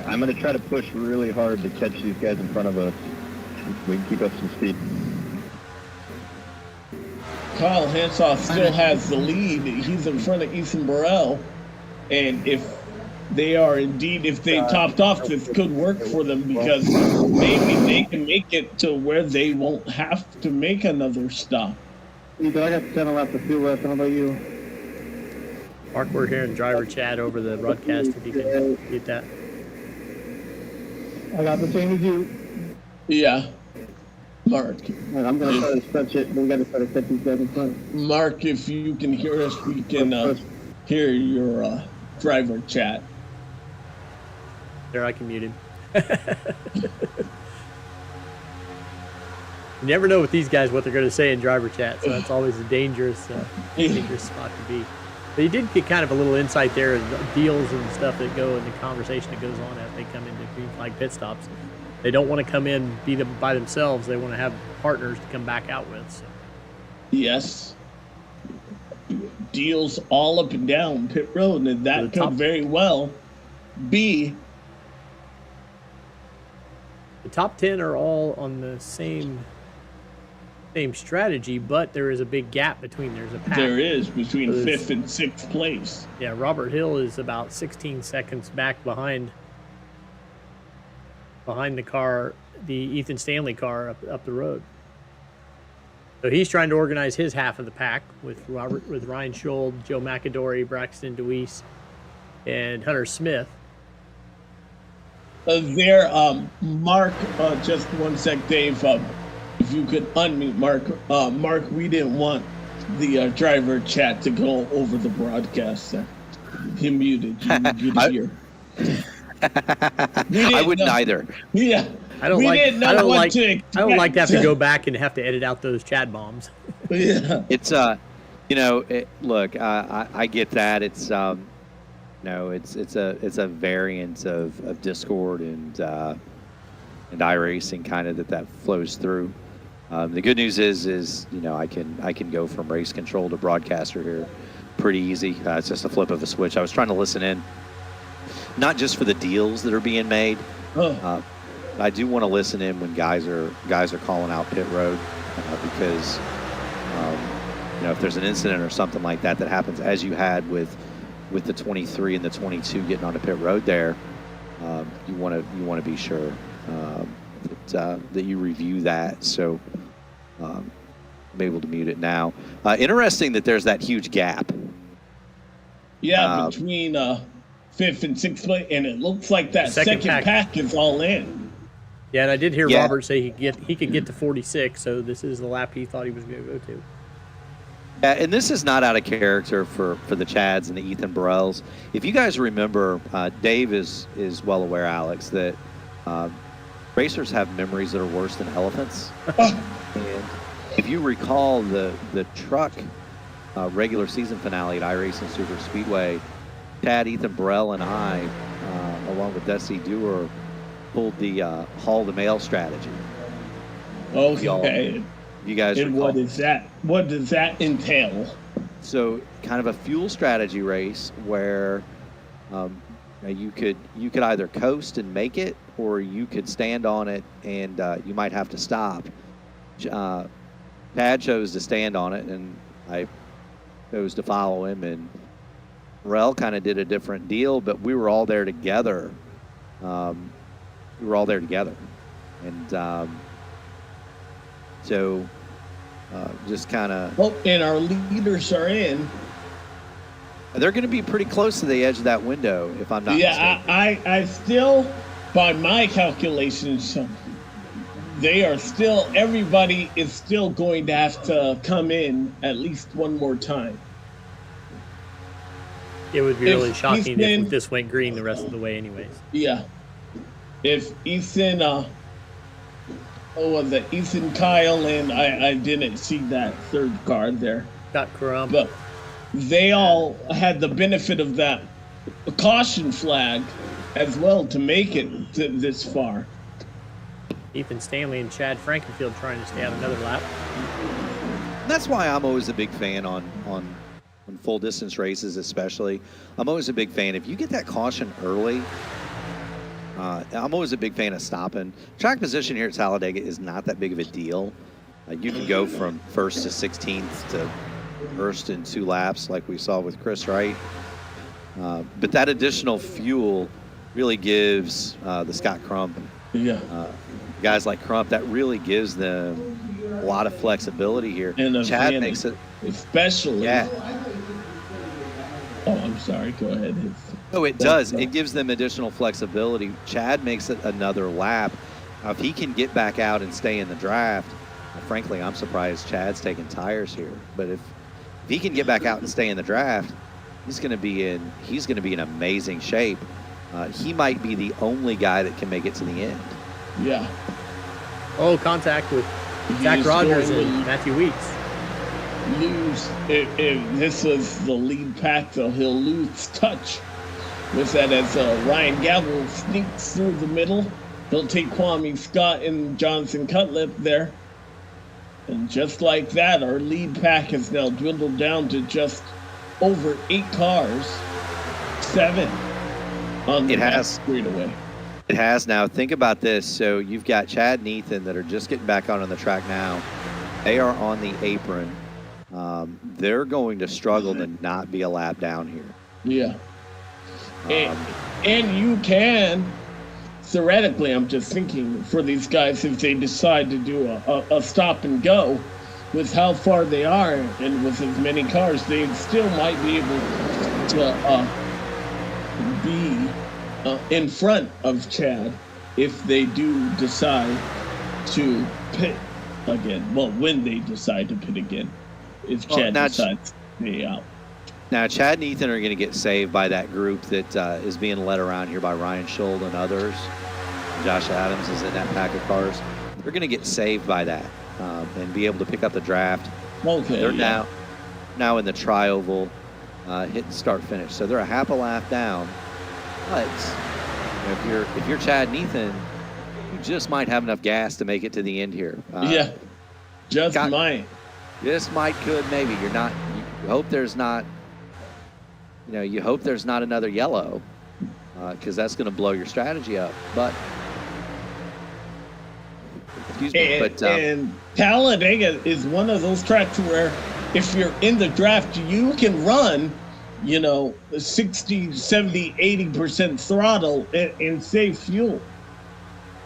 I'm going to try to push really hard to catch these guys in front of us. We can keep up some speed. Kyle Hansoff still has the lead. He's in front of Ethan Burrell. And if they topped off, this could work for them because maybe they can make it to where they won't have to make another stop. I got 10 left of fuel left. How about you? Mark, we're hearing driver chat over the broadcast if you can get that. I got the same as you. Yeah. Mark. Right, I'm going to try to stretch it. We got to try to set these guys in front. Mark, if you can hear us, we can hear your driver chat. There, I can mute him. You never know with these guys what they're going to say in driver chat, so that's always a dangerous spot to be. But you did get kind of a little insight there of deals and stuff that go in the conversation that goes on as they come into green flag pit stops. They don't want to come in by themselves. They want to have partners to come back out with. So. Yes. Deals all up and down pit road, and that could very well be. The top 10 are all on the same strategy, but there is a big gap between. There's a pack. There is between 5th and 6th place. Yeah, Robert Hill is about 16 seconds back behind the car, the Ethan Stanley car up the road. So he's trying to organize his half of the pack with Ryan Scholl, Joe McAdory, Braxton DeWeese, and Hunter Smith. Mark, just one sec, Dave. If you could unmute Mark. Mark, we didn't want the driver chat to go over the broadcast. He muted. You hear. I wouldn't either. Yeah. I don't like to have to go back and have to edit out those chat bombs. Yeah. It's look, I get that. It's it's a variant of Discord and iRacing kind of that flows through. The good news is I can go from race control to broadcaster here pretty easy. It's just a flip of a switch. I was trying to listen in, not just for the deals that are being made. I do want to listen in when guys are calling out pit road because if there's an incident or something like that happens, as you had with the 23 and the 22 getting onto pit road there, you want to be sure that you review that. So I'm able to mute it now. Interesting that there's that huge gap. Yeah, between 5th and 6th place, and it looks like that second pack is all in. Yeah, and I did hear Robert say he could get to 46, so this is the lap he thought he was going to go to. Yeah, and this is not out of character for the Chads and the Ethan Burrells. If you guys remember, Dave is well aware, Alex, that racers have memories that are worse than elephants. And if you recall the truck regular season finale at iRacing Super Speedway, Chad, Ethan Burrell, and I, along with Desi Dewar, pulled the haul the mail strategy. Okay. You guys and recall. What is that? What does that entail? So, kind of a fuel strategy race where you could either coast and make it, or you could stand on it and you might have to stop. Chad chose to stand on it, and I chose to follow him. And Burrell kind of did a different deal, but we were all there together. And so just kind of. Oh, and our leaders are in. They're going to be pretty close to the edge of that window, if I'm not mistaken. I still, by my calculations, everybody is still going to have to come in at least one more time. It would be really shocking if this went green the rest of the way anyways. Yeah. if Ethan, was it Ethan Kyle, and I didn't see that third car there, Got Crump. but they all had the benefit of that caution flag as well to make it to this far. Ethan Stanley and Chad Frankenfield trying to stay out another lap. That's why I'm always a big fan on full distance races, especially. I'm always a big fan. If you get that caution early, I'm always a big fan of stopping. Track position here at Talladega is not that big of a deal. You can go from first to 16th to first in 2 laps, like we saw with Chris Wright. But that additional fuel really gives the Scott Crump, guys like Crump, that really gives them a lot of flexibility here. And Chad makes it, especially. yeah. Oh, I'm sorry. Go ahead. Oh, it does. It gives them additional flexibility. Chad makes it another lap. Now, if he can get back out and stay in the draft, frankly, I'm surprised Chad's taking tires here. But if he can get back out and stay in the draft, he's going to be in amazing shape. He might be the only guy that can make it to the end. Yeah. Oh, contact with Zach Rogers and Matthew Weeks. If this was the lead pack, though, he'll lose touch with that as Ryan Gavel sneaks through the middle. He'll take Kwame Scott and Jonathan Cutlip there. And just like that, our lead pack has now dwindled down to just over 8 cars, 7 on the back straightaway. It has now. Think about this. So you've got Chad and Ethan that are just getting back out on the track now. They are on the apron. They're going to struggle to not be a lap down here. Yeah. And you can, theoretically, I'm just thinking, for these guys, if they decide to do a stop and go, with how far they are and with as many cars, they still might be able to be in front of Chad if they do decide to pit again. Well, when they decide to pit again, if Chad decides to stay out. Now, Chad and Ethan are going to get saved by that group that is being led around here by Ryan Schuld and others. Josh Adams is in that pack of cars. They're going to get saved by that and be able to pick up the draft. Okay, they're now in the tri-oval hit and start finish. So they're a half a lap down. But if you're Chad and Ethan, you just might have enough gas to make it to the end here. Might. Just might, could, maybe. You hope there's not. You hope there's not another yellow, because that's going to blow your strategy up. But excuse me. And Talladega is one of those tracks where if you're in the draft, you can run, 60, 70, 80% throttle and save fuel.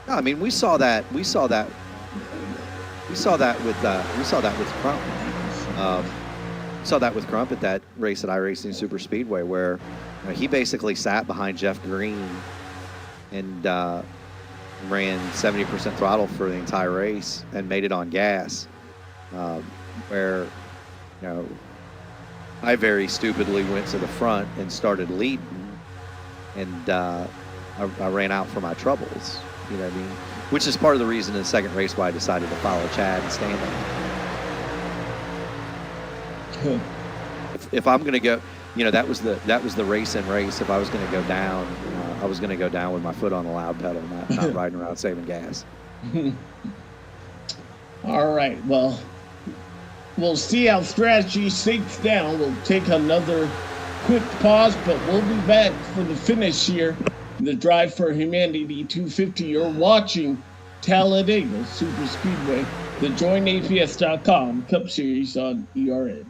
No, I mean, we saw that with Crump. Saw that with Crump at that race at iRacing Super Speedway, where he basically sat behind Jeff Green and ran 70% throttle for the entire race and made it on gas. Where I very stupidly went to the front and started leading, and I ran out for my troubles. You know what I mean? Which is part of the reason in the second race why I decided to follow Chad and stand there. If I'm going to go, that was the race in race. If I was going to go down, I was going to go down with my foot on the loud pedal, not riding around saving gas. All right. Well, we'll see how strategy shakes down. We'll take another quick pause, but we'll be back for the finish here. The Drive for Humanity 250. You're watching Talladega Super Speedway, the JoinAPS.com Cup Series on ERN.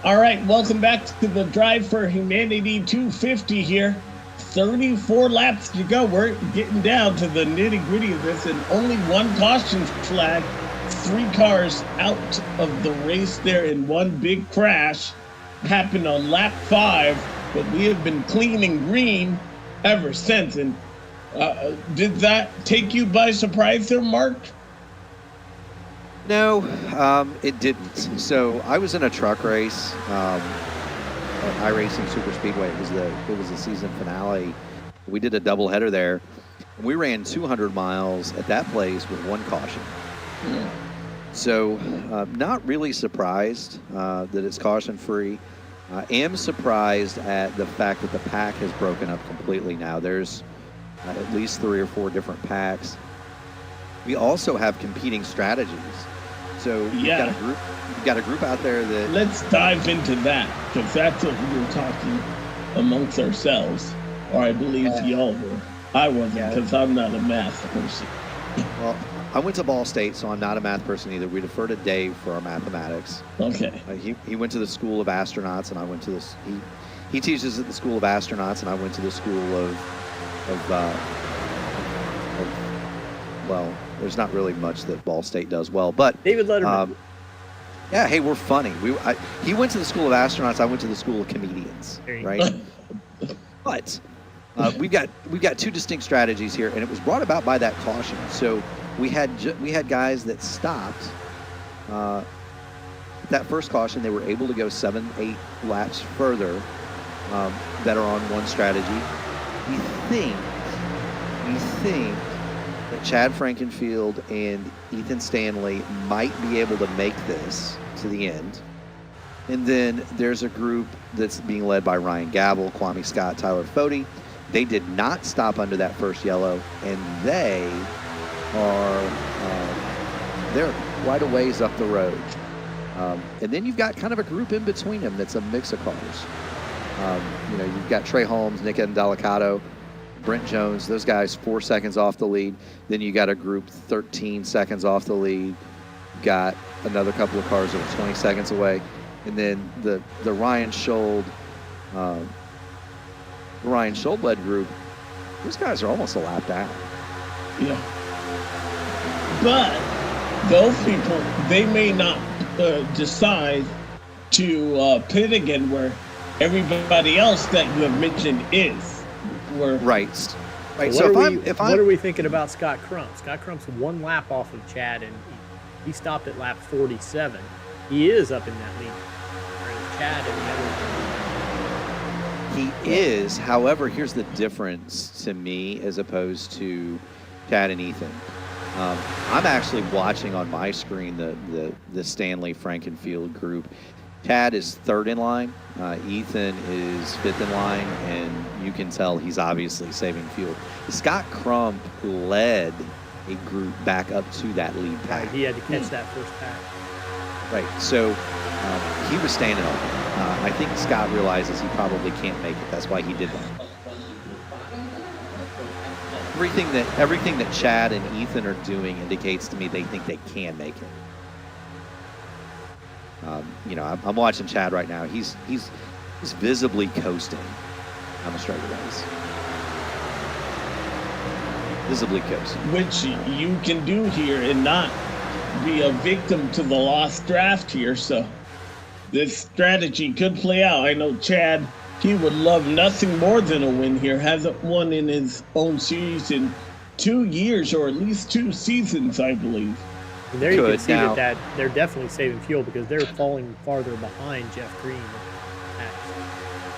All right, welcome back to the Drive for Humanity 250 here. 34 laps to go. We're getting down to the nitty-gritty of this, and only one caution flag. 3 cars out of the race there, and one big crash happened on lap 5, but we have been clean and green ever since. And did that take you by surprise there, Mark? No, it didn't. So I was in a truck race at iRacing Super Speedway. It was the season finale. We did a doubleheader there. We ran 200 miles at that place with 1 caution. Yeah. So not really surprised that it's caution free. I am surprised at the fact that the pack has broken up completely now. There's at least 3 or 4 different packs. We also have competing strategies. So you've got a group out there that... Let's dive into that, because that's what we were talking amongst ourselves, or I believe y'all were. I wasn't, because I'm not a math person. Well, I went to Ball State, so I'm not a math person either. We defer to Dave for our mathematics. Okay. He went to the School of Astronauts, and I went to this. He teaches at the School of Astronauts, and I went to the School of well, there's not really much that Ball State does well, but David Letterman. Yeah, hey, we're funny. He went to the School of Astronauts. I went to the School of Comedians, right? But we've got 2 distinct strategies here, and it was brought about by that caution. So we had guys that stopped that first caution. They were able to go 7-8 laps further that are on one strategy. We think that Chad Frankenfield and Ethan Stanley might be able to make this to the end. And then there's a group that's being led by Ryan Gabble, Kwame Scott, Tyler Fody. They did not stop under that first yellow, and they are they're quite a ways up the road. And then you've got kind of a group in between them that's a mix of cars. You've got Trey Holmes, Nick Endelicato, Brent Jones, those guys 4 seconds off the lead. Then you got a group 13 seconds off the lead. You've got another couple of cars that are 20 seconds away. And then the Ryan Schold led group, those guys are almost a lap down. Yeah. But those people, they may not decide to pit again where everybody else that you have mentioned is. Right. So what are we thinking about Scott Crump? Scott Crump's 1 lap off of Chad, and he stopped at lap 47. He is up in that lead. Whereas Chad and the other. He is. However, here's the difference to me as opposed to Chad and Ethan. I'm actually watching on my screen the Stanley Frankenfield group. Chad is 3rd in line. Ethan is 5th in line, and you can tell he's obviously saving fuel. Scott Crump led a group back up to that lead pack. He had to catch that first pack. Right. So he was standing on it. I think Scott realizes he probably can't make it. That's why he did that. Everything that Chad and Ethan are doing indicates to me they think they can make it. I'm watching Chad right now. He's visibly coasting on the straight race. Visibly coasting. Which you can do here and not be a victim to the lost draft here. So this strategy could play out. I know Chad, he would love nothing more than a win here. Hasn't won in his own series in 2 years, or at least 2 seasons, I believe. And there you can see that they're definitely saving fuel because they're falling farther behind Jeff Green.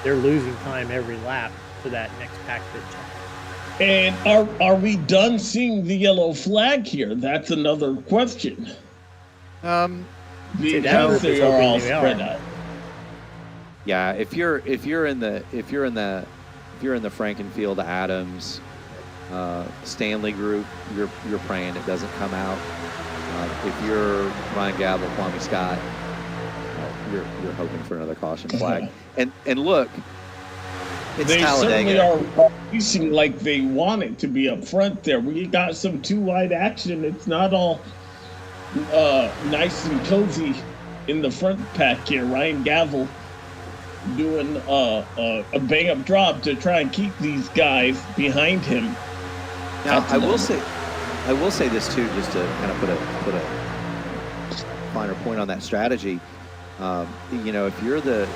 They're losing time every lap to that next pack pitch. And are we done seeing the yellow flag here? That's another question. Because they are all spread out. Yeah, if you're in the Frankenfield Adams Stanley group, you're praying it doesn't come out. If you're Ryan Gabble, Kwame Scott, you're hoping for another caution flag. And look, it's they Talladega. Certainly are racing like they want it to be up front there. We got some 2 wide action. It's not all nice and cozy in the front pack here. Ryan Gavel doing a bang-up job to try and keep these guys behind him. Now, I will say this too, just to kind of put a finer point on that strategy. You know, if you're the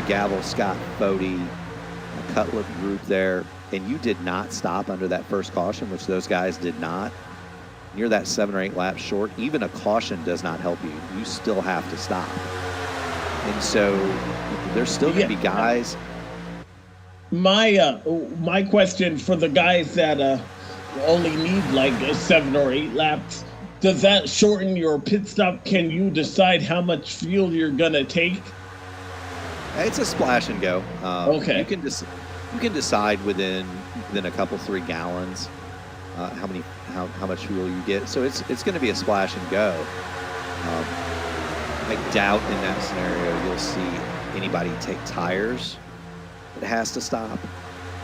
Gavel, Scott, Bodie, Cutlet group there, and you did not stop under that first caution, which those guys did not, you're that 7 or 8 laps short, even a caution does not help you. You still have to stop. And so there's still going to be guys. My question for the guys that only need like 7 or 8 laps, does that shorten your pit stop? Can you decide how much fuel you're going to take? It's a splash and go. Okay. You can decide within a couple 3 gallons how much fuel you get. So it's going to be a splash and go. I doubt in that scenario you'll see anybody take tires that has to stop.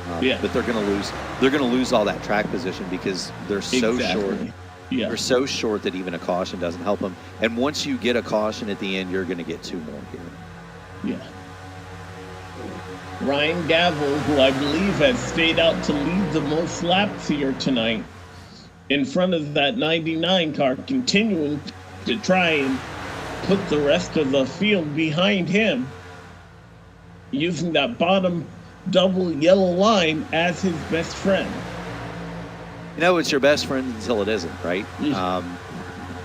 But they're going to lose. They're going to lose all that track position because they're so short. Yeah. They're so short that even a caution doesn't help them. And once you get a caution at the end, you're going to get 2 more here. Yeah. Ryan Gavel, who I believe has stayed out to lead the most laps here tonight, in front of that 99 car, continuing to try and put the rest of the field behind him, using that bottom double yellow line as his best friend. You know, it's your best friend until it isn't, right? Yeah.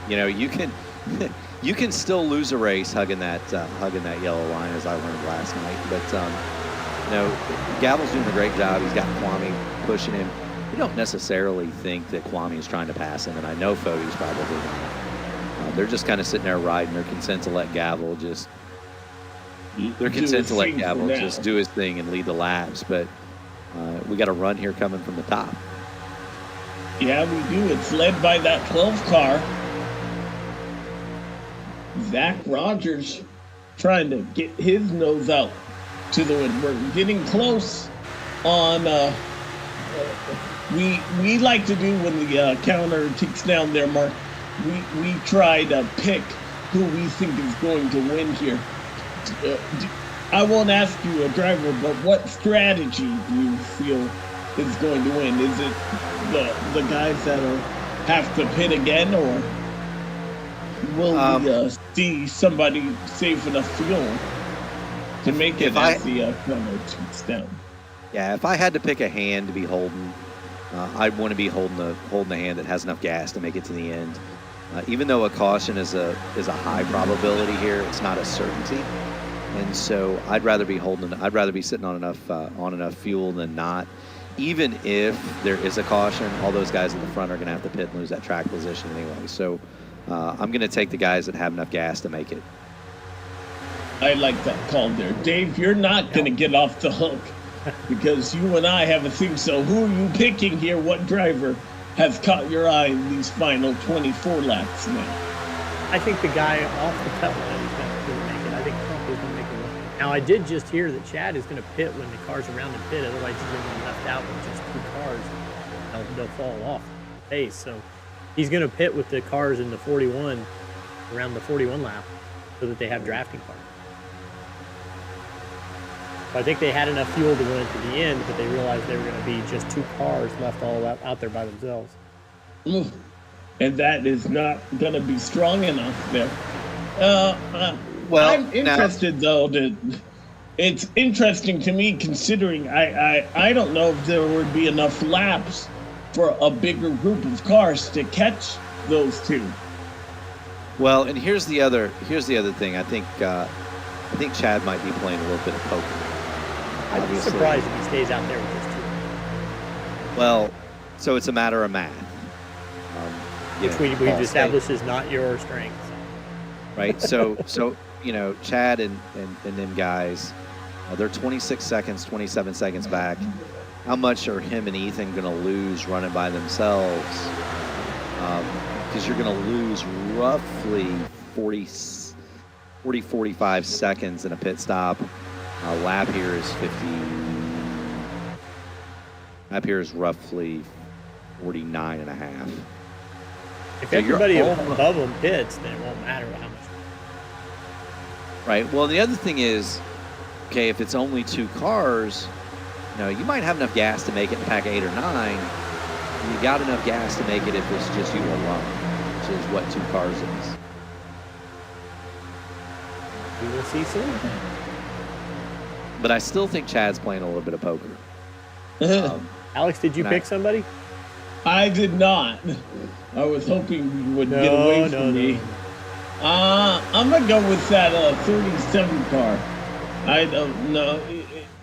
You know, you can still lose a race hugging that yellow line, as I learned last night. But you know, Gavel's doing a great job. He's got Kwame pushing him. You don't necessarily think that Kwame is trying to pass him, and I know Fody's probably not. They're just kind of sitting there riding. They're content to let Gavel just. They're content to let Gavel just do his thing and lead the laps. But we got a run here coming from the top. Yeah, we do. It's led by that 12 car. Zach Rogers trying to get his nose out to the wind. We're getting close on. We like to do when the counter ticks down there, Mark. We try to pick who we think is going to win here. I won't ask you a driver, but what strategy do you feel is going to win? Is it the guys that have to pit again, or will we see somebody save enough fuel to make it as the counter ticks down? Yeah, if I had to pick a hand to be holding, I'd want to be holding the hand that has enough gas to make it to the end. Even though a caution is a high probability here, it's not a certainty, and so I'd rather be sitting on enough fuel than not. Even if there is a caution, all those guys in the front are going to have to pit and lose that track position anyway. So I'm going to take the guys that have enough gas to make it. I like that call there, Dave. You're not going to get off the hook because you and I have a thing. So who are you picking here? What driver has caught your eye in these final 24 laps now? I think the guy off the cut line is going to make it. I think Trump is going to make it. Now, I did just hear that Chad is going to pit when the cars around him pit. Otherwise, he's going to be left out with just 2 cars. They'll fall off the pace. So he's going to pit with the cars in the 41, around the 41 lap, so that they have drafting cars. So I think they had enough fuel to run it to the end, but they realized they were going to be just 2 cars left all out there by themselves. And that is not going to be strong enough there. Well, I'm interested though. It's interesting to me considering I don't know if there would be enough laps for a bigger group of cars to catch those 2. Well, and here's the other thing. I think Chad might be playing a little bit of poker. I'd be surprised if he stays out there with just 2. Well, so it's a matter of math. Which we've established is not your strength. Right. So you know, Chad and them guys, they're 26 seconds, 27 seconds back. How much are him and Ethan going to lose running by themselves? Because you're going to lose roughly 45 seconds in a pit stop. Lap here is 50. Lap here is roughly 49 and a half. If everybody above them pits, then it won't matter how much. Right. Well, the other thing is, okay, if it's only 2 cars, you might have enough gas to make it in pack 8 or 9. You got enough gas to make it if it's just you alone, which is what 2 cars is. We will see soon. But I still think Chad's playing a little bit of poker. Alex, did you pick somebody? I did not. I was hoping you would get away from me. I'm going to go with that 37 car. I don't know.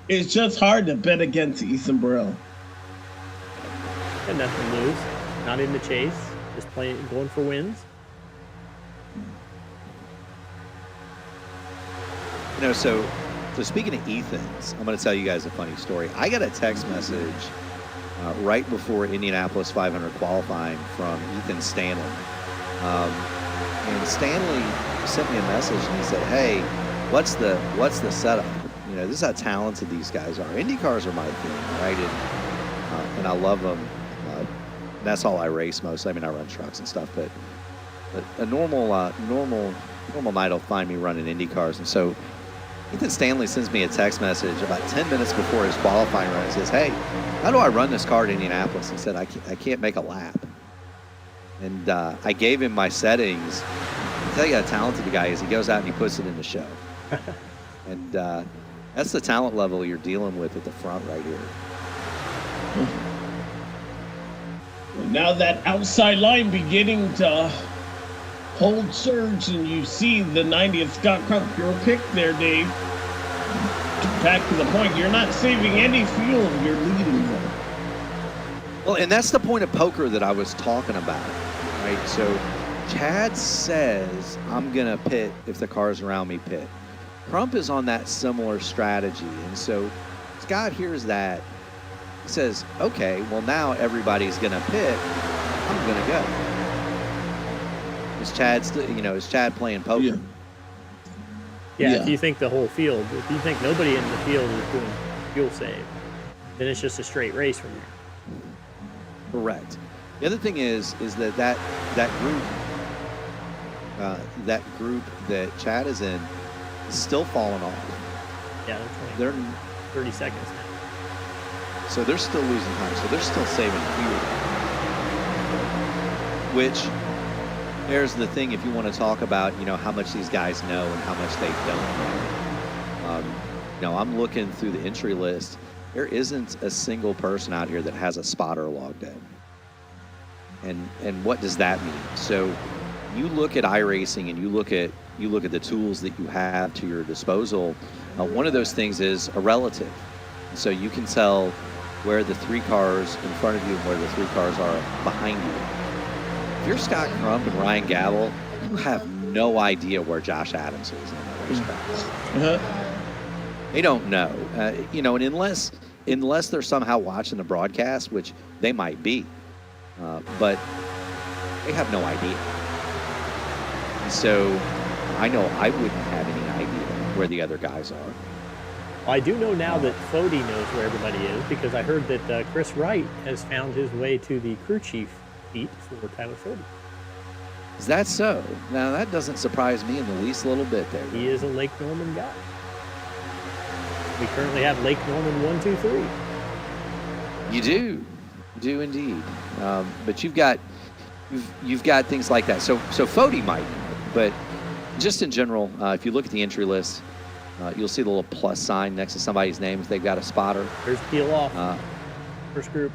It's just hard to bet against Ethan Burrell. Got nothing to lose. Not in the chase. Just going for wins. So speaking of Ethan's, I'm going to tell you guys a funny story. I got a text message right before Indianapolis 500 qualifying from Ethan Stanley. And Stanley sent me a message and he said, "Hey, what's the setup? This is how talented these guys are. Indy cars are my thing, right? And I love them. That's all I race mostly. I mean, I run trucks and stuff, but a normal night will find me running Indy cars." And so Ethan Stanley sends me a text message about 10 minutes before his qualifying run. He says, "Hey, how do I run this car at Indianapolis?" He said, I can't make a lap. And I gave him my settings. I'll tell you how talented the guy is. He goes out and he puts it in the show. And that's the talent level you're dealing with at the front right here. Now that outside line beginning to hold surge, and you see the 90th Scott Crump, your pick there, Dave. Back to the point, you're not saving any fuel, you're leading them. Well, and that's the point of poker that I was talking about, right? So Chad says, I'm going to pit if the cars around me pit. Crump is on that similar strategy, and so Scott hears that. He says, okay, well, now everybody's going to pit. I'm going to go. Is Chad playing poker? Yeah, if you think the whole field, if you think nobody in the field is doing fuel save, then it's just a straight race from there. Correct. The other thing is that group that Chad is in is still falling off. Yeah, they're 30 seconds now. So they're still losing time. So they're still saving fuel. Which, there's the thing, if you want to talk about, how much these guys know and how much they don't know. I'm looking through the entry list. There isn't a single person out here that has a spotter logged in. And what does that mean? So you look at iRacing and you look at the tools that you have to your disposal. One of those things is a relative. So you can tell where the 3 cars in front of you and where the 3 cars are behind you. If you're Scott Crump and Ryan Gavel, you have no idea where Josh Adams is on that racetrack. They don't know. And unless they're somehow watching the broadcast, which they might be, but they have no idea. And so I know I wouldn't have any idea where the other guys are. I do know now that Fody knows where everybody is, because I heard that Chris Wright has found his way to the crew chief seat for Tyler Fody. Is that so? Now, that doesn't surprise me in the least little bit there. He is a Lake Norman guy. We currently have Lake Norman 1, 2, 3. You do. You do indeed. But you've got things like that. So Fody might, but just in general, if you look at the entry list, you'll see the little plus sign next to somebody's name if they've got a spotter. There's peel off. First group.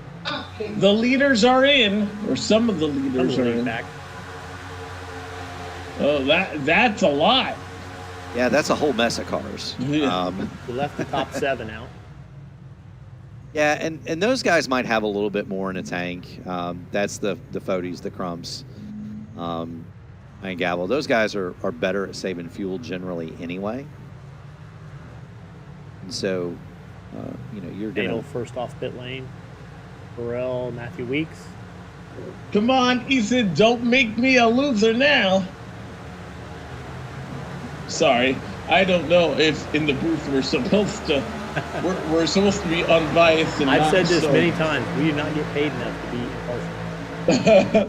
The leaders are in, or some of the leaders are in. Back. Oh, that's a lot. Yeah, that's a whole mess of cars. Yeah. We left the top 7 out. Yeah, and those guys might have a little bit more in a tank. That's the Fodys, the Crumps, and Gavel. Those guys are better at saving fuel generally anyway. And so, you're going to... first off pit lane. Burrell, Matthew Weeks. Come on, Ethan, don't make me a loser now. Sorry, I don't know if in the booth we're supposed to be unbiased. And I've said this many times. We do not get paid enough to be impartial.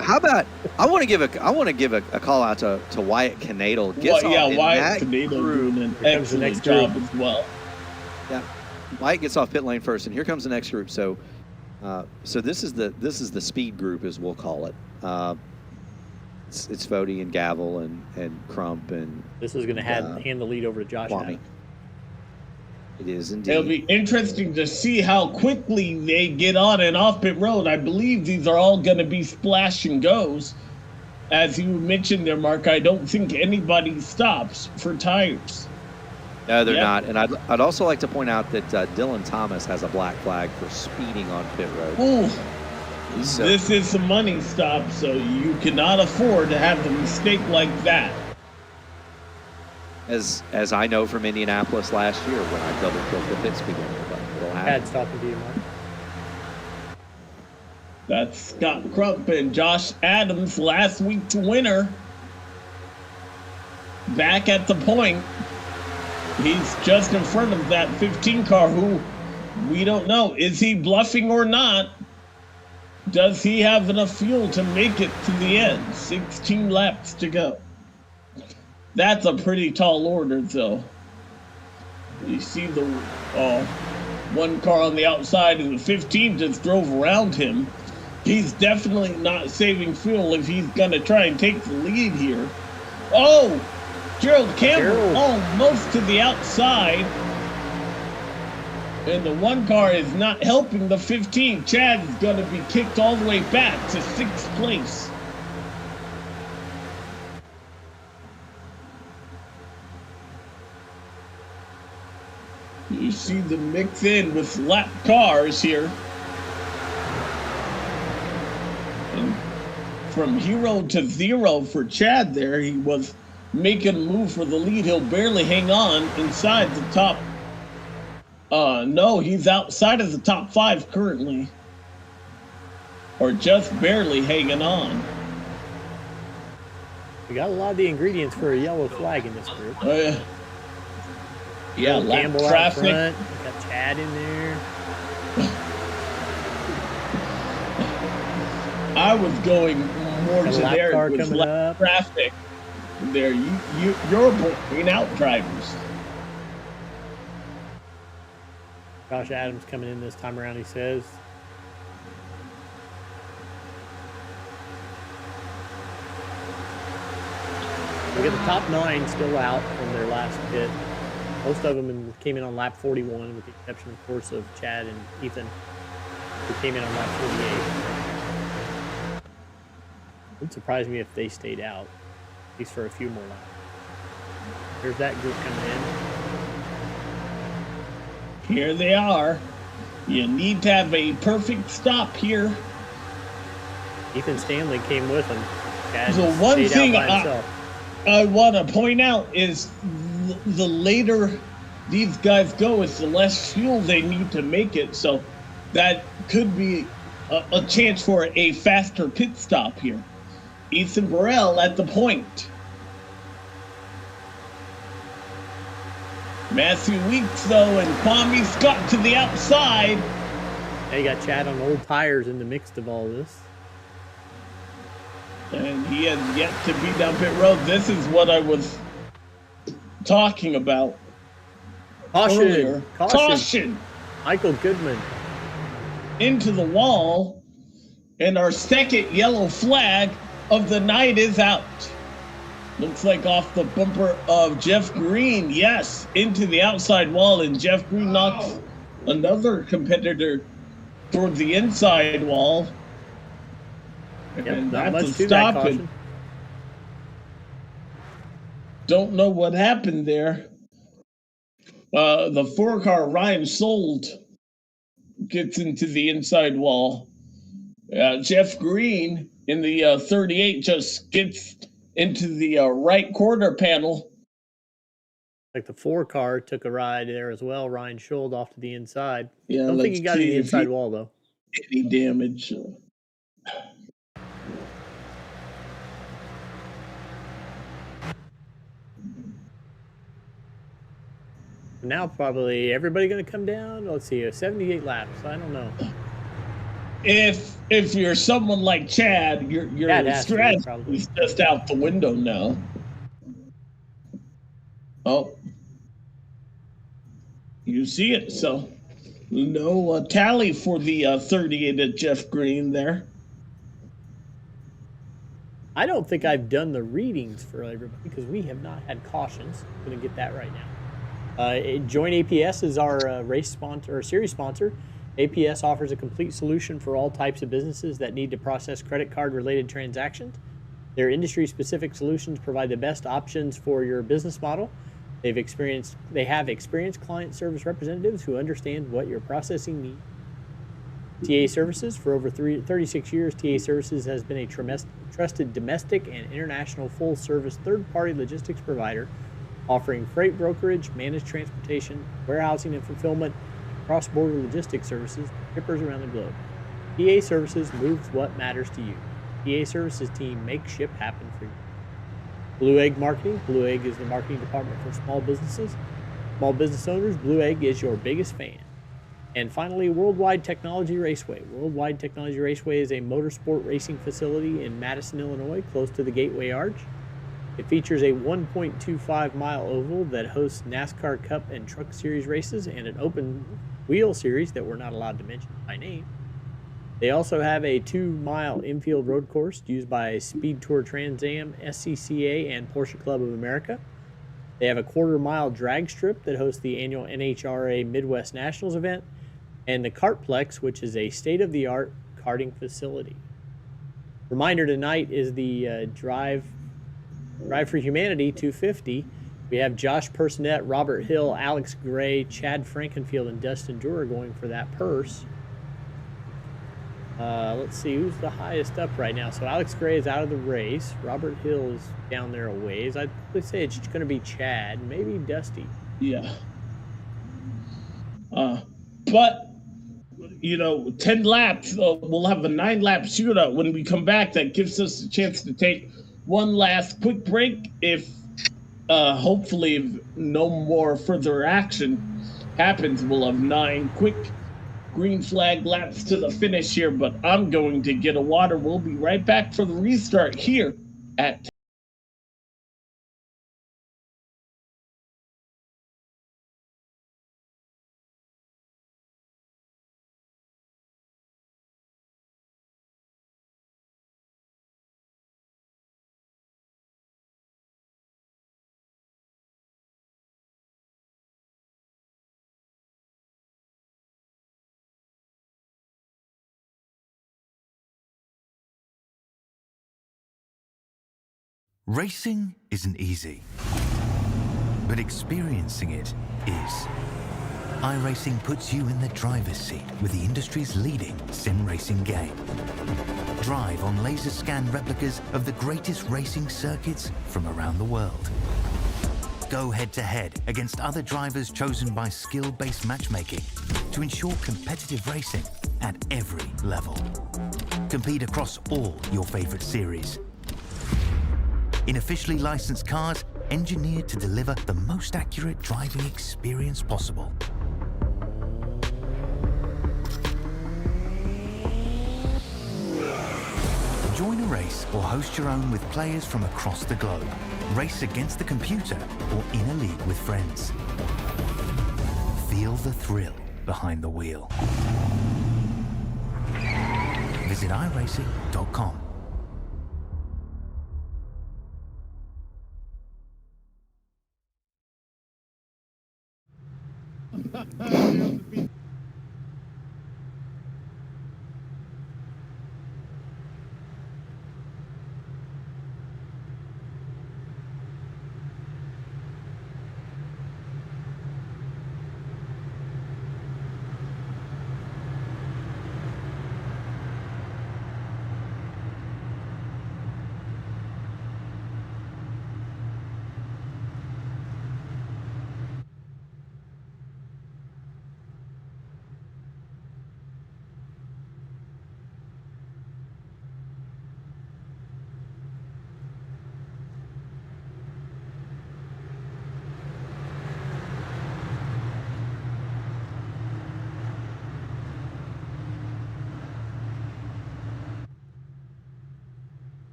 How about I want to give a call out to Wyatt Canadle. Wyatt Canadle doing an excellent job as well. Yeah, Wyatt gets off pit lane first, and here comes the next group. So, this is the speed group, as we'll call it. It's Fody and Gavel and Crump and. This is going to hand the lead over to Josh Adams. It is indeed. It'll be interesting to see how quickly they get on and off pit road. I believe these are all going to be splash and goes. As you mentioned there, Mark, I don't think anybody stops for tires. No, they're not. And I'd also like to point out that Dylan Thomas has a black flag for speeding on pit road. Ooh, this is a money stop, so you cannot afford to have a mistake like that. As I know from Indianapolis last year when I double-clicked the pit speed limit, but it'll happen. Pad's talking to you, Mark. That's Scott Crump and Josh Adams, last week's winner. Back at the point. He's just in front of that 15 car who we don't know. Is he bluffing or not? Does he have enough fuel to make it to the end? 16 laps to go. That's a pretty tall order, though. You see the one car on the outside, and the 15 just drove around him. He's definitely not saving fuel if he's going to try and take the lead here. Oh, Gerald Campbell almost to the outside. And the one car is not helping the 15. Chad is going to be kicked all the way back to 6th place. You see the mix in with lap cars here. And from hero to zero for Chad there, he was making a move for the lead. He'll barely hang on inside the top. No, he's outside of the top 5 currently. Or just barely hanging on. We got a lot of the ingredients for a yellow flag in this group. Yeah, lap traffic. Front. Got Chad in there. I was going more to there with lap traffic. There, you're pointing out drivers. Josh Adams coming in this time around, he says. We got the top 9 still out from their last pit. Most of them came in on lap 41, with the exception, of course, of Chad and Ethan, who came in on lap 48. It wouldn't surprise me if they stayed out, at least for a few more laps. There's that group coming in. Here they are. You need to have a perfect stop here. Ethan Stanley came with him. Chad so one thing I want to point out is the later these guys go, it's the less fuel they need to make it. So that could be a chance for a faster pit stop here. Ethan Burrell at the point. Matthew Weeks, though, and Kwame Scott to the outside. They got Chad on old tires in the mix of all this. And he has yet to be down pit road. This is what I was talking about earlier. Caution! Michael Goodman. Into the wall. And our second yellow flag of the night is out. Looks like off the bumper of Jeff Green. Yes, into the outside wall, and Jeff Green knocks another competitor toward the inside wall. And that's a stop. And don't know what happened there. The 4-car Ryan Sold gets into the inside wall. Jeff Green in the 38 just gets into the right quarter panel. Like the 4-car took a ride there as well. Ryan Schuld off to the inside. Yeah, I don't think he got to the inside wall, though. Any damage. Now probably everybody going to come down. Let's see, 78 laps. I don't know. if you're someone like Chad, your Chad has to, strategy probably. is just out the window now. Oh, you see it. So no tally for the 38 at Jeff Green there. I don't think I've done the readings for everybody because we have not had cautions. I'm going to get that right now. Join APS is our race sponsor or series sponsor. APS offers a complete solution for all types of businesses that need to process credit card related transactions. Their industry specific solutions provide the best options for your business model. They have experienced client service representatives who understand what your processing needs. TA Services, for over 36 years, TA Services has been a trusted domestic and international full-service third-party logistics provider, offering freight brokerage, managed transportation, warehousing and fulfillment, and cross-border logistics services to shippers around the globe. TA Services moves what matters to you. TA Services team makes ship happen for you. Blue Egg Marketing. Blue Egg is the marketing department for small businesses. Small business owners, Blue Egg is your biggest fan. And finally, Worldwide Technology Raceway. Worldwide Technology Raceway is a motorsport racing facility in Madison, Illinois, close to the Gateway Arch. It features a 1.25-mile oval that hosts NASCAR Cup and Truck Series races and an open wheel series that we're not allowed to mention by name. They also have a 2-mile infield road course used by Speed Tour Trans Am, SCCA, and Porsche Club of America. They have a 1/4-mile drag strip that hosts the annual NHRA Midwest Nationals event, and the Kartplex, which is a state-of-the-art karting facility. Reminder tonight is the Drive for Humanity 250. We have Josh Personette, Robert Hill, Alex Gray, Chad Frankenfield, and Dustin Durer going for that purse. Let's see who's the highest up right now. So Alex Gray is out of the race. Robert Hill is down there a ways. I'd probably say it's going to be Chad, maybe Dusty. Yeah. But 10 laps. We'll have a 9-lap shootout when we come back. That gives us a chance to take one last quick break. If hopefully if no more further action happens, we'll have 9 quick green flag laps to the finish here. But I'm going to get a water. We'll be right back for the restart here at Racing isn't easy, but experiencing it is. iRacing puts you in the driver's seat with the industry's leading sim racing game. Drive on laser scan replicas of the greatest racing circuits from around the world. Go head-to-head against other drivers chosen by skill-based matchmaking to ensure competitive racing at every level. Compete across all your favorite series. In officially licensed cars, engineered to deliver the most accurate driving experience possible. Join a race or host your own with players from across the globe. Race against the computer or in a league with friends. Feel the thrill behind the wheel. Visit iRacing.com.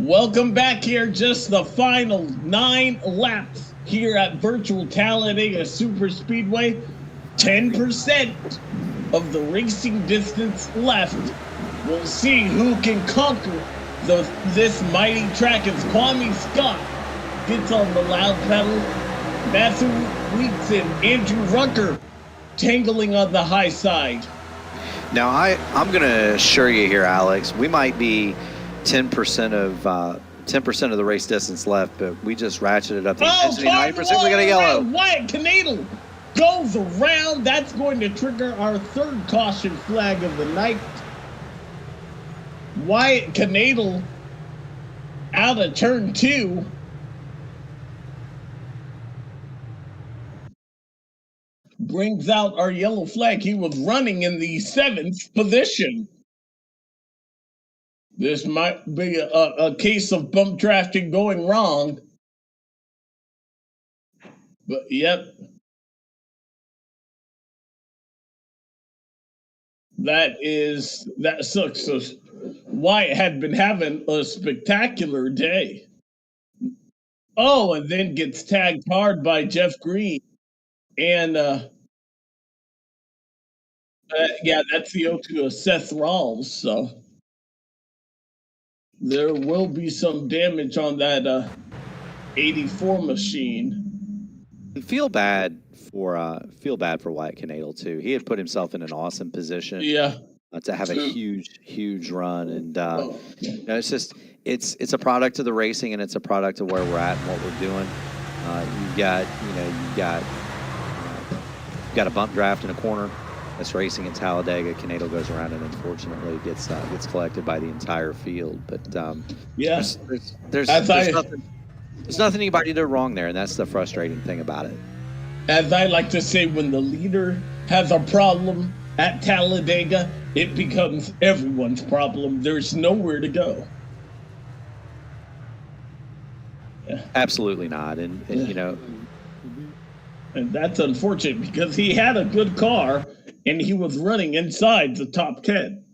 Welcome back here. Just the final 9 laps here at Virtual Talladega Super Speedway. 10% of the racing distance left. We'll see who can conquer this mighty track as Kwame Scott gets on the loud pedal. Matthew Weeks and Andrew Rucker tangling on the high side. Now, I'm going to assure you here, Alex, we might be 10% of the race distance left, but we just ratcheted up the intensity 90%. We got a yellow. Wyatt Knadel goes around. That's going to trigger our third caution flag of the night. Wyatt Knadel out of turn 2. Brings out our yellow flag. He was running in the 7th position. This might be a case of bump drafting going wrong. But, yep. That sucks. So Wyatt had been having a spectacular day. Oh, and then gets tagged hard by Jeff Green. And, yeah, that's the O2 of Seth Rawls. So there will be some damage on that 84 machine. Feel bad for Wyatt Knadel too. He had put himself in an awesome position. Yeah. To have a huge run, and it's just it's a product of the racing, and it's a product of where we're at and what we're doing. You've got a bump draft in a corner. That's racing in Talladega. Knadel goes around and unfortunately gets collected by the entire field. But there's nothing anybody did wrong there, and that's the frustrating thing about it. As I like to say, when the leader has a problem at Talladega, it becomes everyone's problem. There's nowhere to go. Yeah. Absolutely not. And and that's unfortunate because he had a good car and he was running inside the top 10.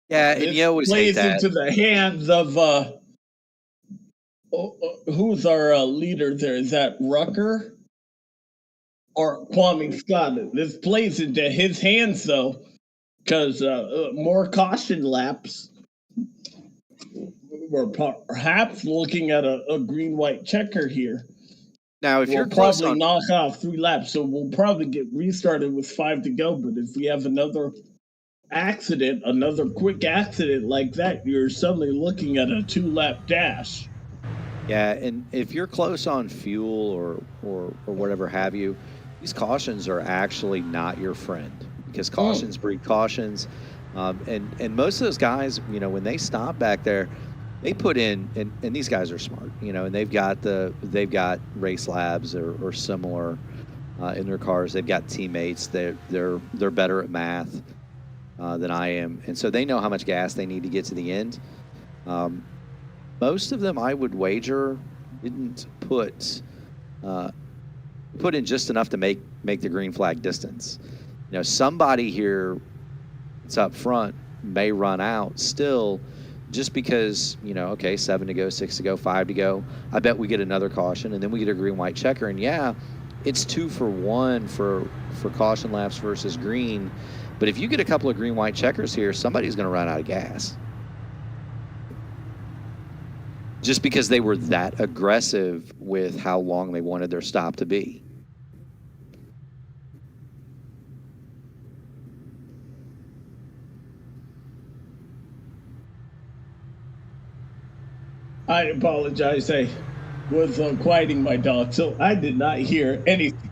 Yeah, and you always plays hate that. Into the hands of who's our leader there? Is that Rucker or Kwame Scott? This plays into his hands though, because more caution laps. We're perhaps looking at a green-white checker here. Now, if we'll you're close probably knock off 3 laps, so we'll probably get restarted with 5 to go. But if we have another quick accident like that, you're suddenly looking at a 2-lap dash. Yeah, and if you're close on fuel or whatever have you, these cautions are actually not your friend because cautions breed cautions. And most of those guys, when they stop back there, they put in, and these guys are smart, and they've got race labs or similar in their cars. They've got teammates. They're better at math than I am, and so they know how much gas they need to get to the end. Most of them, I would wager, didn't put in just enough to make the green flag distance. Somebody here that's up front may run out still. Just because, 7 to go, 6 to go, 5 to go, I bet we get another caution, and then we get a green-white checker. And, yeah, it's 2 for 1 for caution laps versus green. But if you get a couple of green-white checkers here, somebody's going to run out of gas. Just because they were that aggressive with how long they wanted their stop to be. I apologize. I was quieting my dog, so I did not hear anything.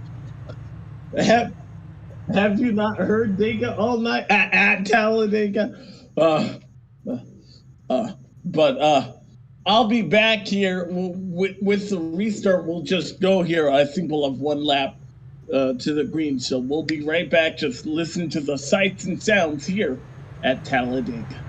Have you not heard Dega all night at Talladega? But I'll be back here with the restart. We'll just go here. I think we'll have 1 lap to the green, so we'll be right back. Just listen to the sights and sounds here at Talladega.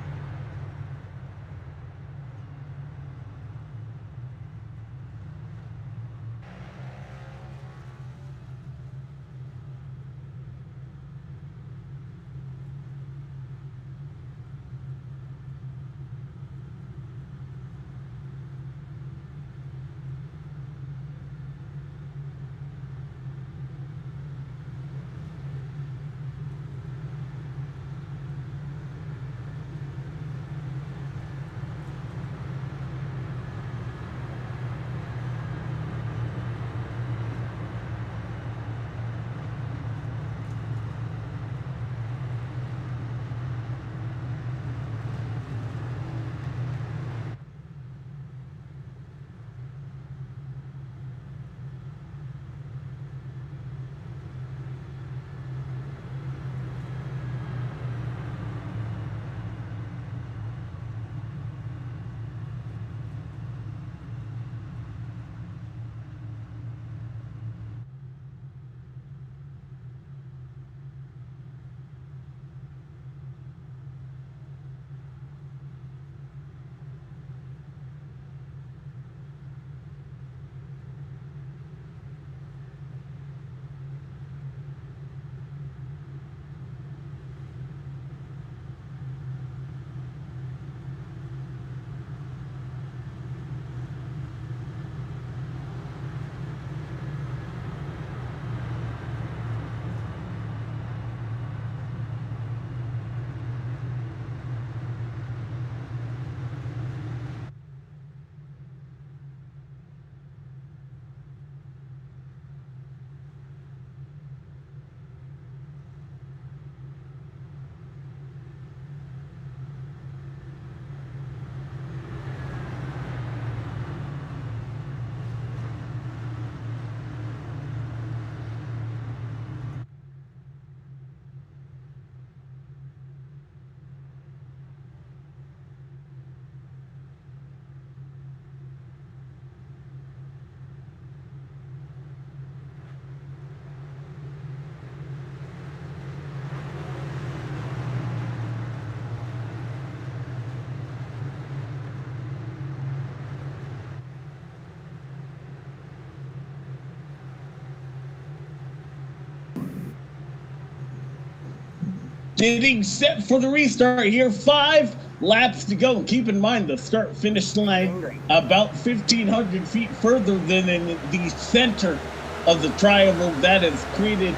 getting set for the restart here. 5 laps to go. Keep in mind the start-finish line about 1,500 feet further than in the center of the triangle. That has created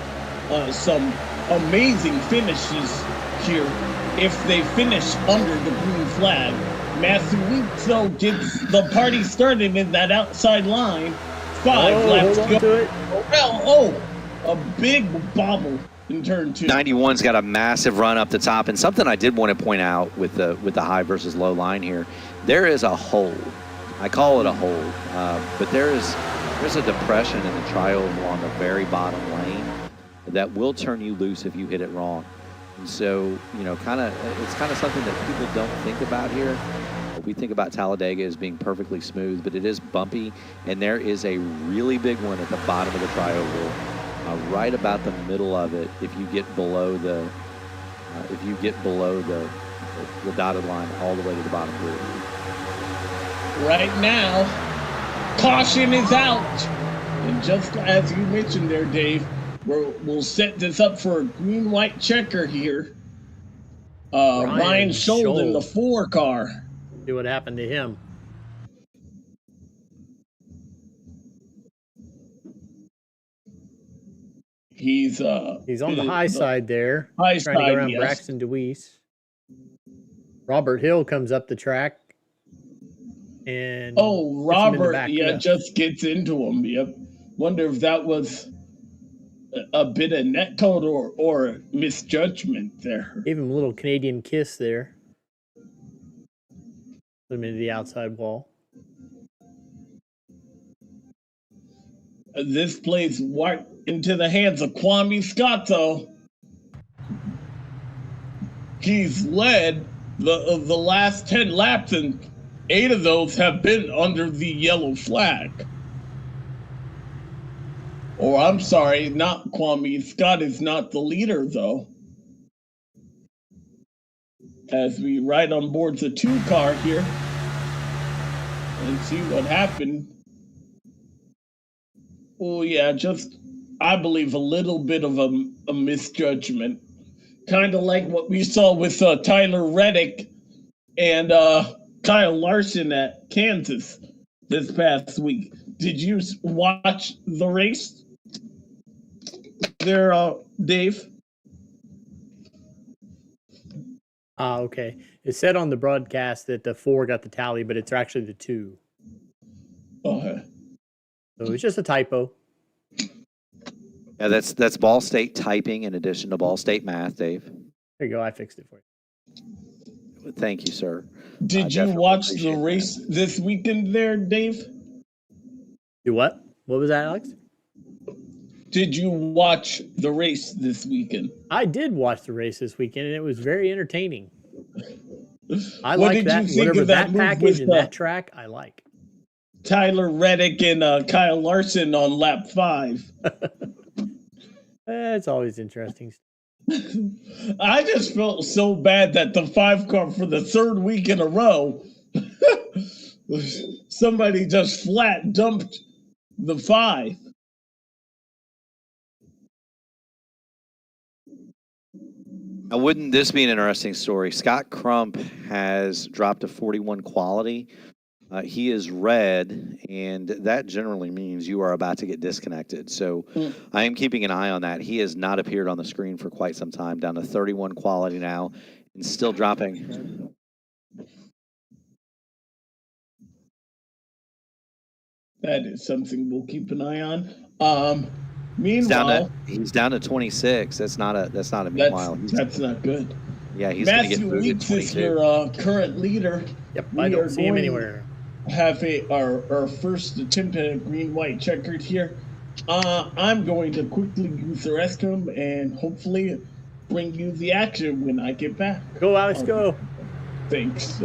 some amazing finishes here. If they finish under the green flag, Masuito gets the party started in that outside line. 5 laps to go. Well, a big bobble in turn 2. 91's got a massive run up the top, and something I did want to point out with the high versus low line here, there is a hole. I call it a hole, but there's a depression in the tri-oval on the very bottom lane that will turn you loose if you hit it wrong. And so, you know, it's kind of something that people don't think about here. We think about Talladega as being perfectly smooth, but it is bumpy, and there is a really big one at the bottom of the tri-oval, right about the middle of it. If you get below the dotted line all the way to the bottom group. Right now, caution is out, and just as you mentioned there, Dave, we'll set this up for a green-white checker here. Ryan Scholl in the 4 car. See what happened to him. He's on the high side there. Trying to go around Braxton DeWeese. Robert Hill comes up the track. And Robert, just gets into him. Yep. Wonder if that was a bit of net code or misjudgment there. Gave him a little Canadian kiss there. Put him into the outside wall. This plays right into the hands of Kwame Scott, though. He's led the last 10 laps, and 8 of those have been under the yellow flag. Or I'm sorry, not Kwame Scott is not the leader, though. As we ride on board the 2 car here and see what happened. Oh, yeah, just, I believe, a little bit of a misjudgment. Kind of like what we saw with Tyler Reddick and Kyle Larson at Kansas this past week. Did you watch the race there, Dave? Okay. It said on the broadcast that the 4 got the tally, but it's actually the 2. Okay. So it's just a typo. Yeah, that's Ball State typing in addition to Ball State math, Dave. There you go. I fixed it for you. Thank you, sir. Did you watch the race this weekend there, Dave? Do what? What was that, Alex? Did you watch the race this weekend? I did watch the race this weekend, and it was very entertaining. I What like did that. you think Whatever of that that move package with, and that track, I like. Tyler Reddick and Kyle Larson on lap 5. It's always interesting. I just felt so bad that the 5 car for the 3rd week in a row, somebody just flat dumped the 5. Now, wouldn't this be an interesting story? Scott Crump has dropped a 41 quality. He is red, and that generally means you are about to get disconnected. So I am keeping an eye on that. He has not appeared on the screen for quite some time, down to 31 quality now, and still dropping. That is something we'll keep an eye on. Meanwhile, he's down to 26. That's not a meanwhile. That's not good. Yeah, he's going to get Matthew booted. Weeks is your current leader. Yep, I don't see him anywhere. Have our first attempt at a green-white checkered here. I'm going to quickly use the restroom and hopefully bring you the action when I get back. Go, Alex, go. Thanks.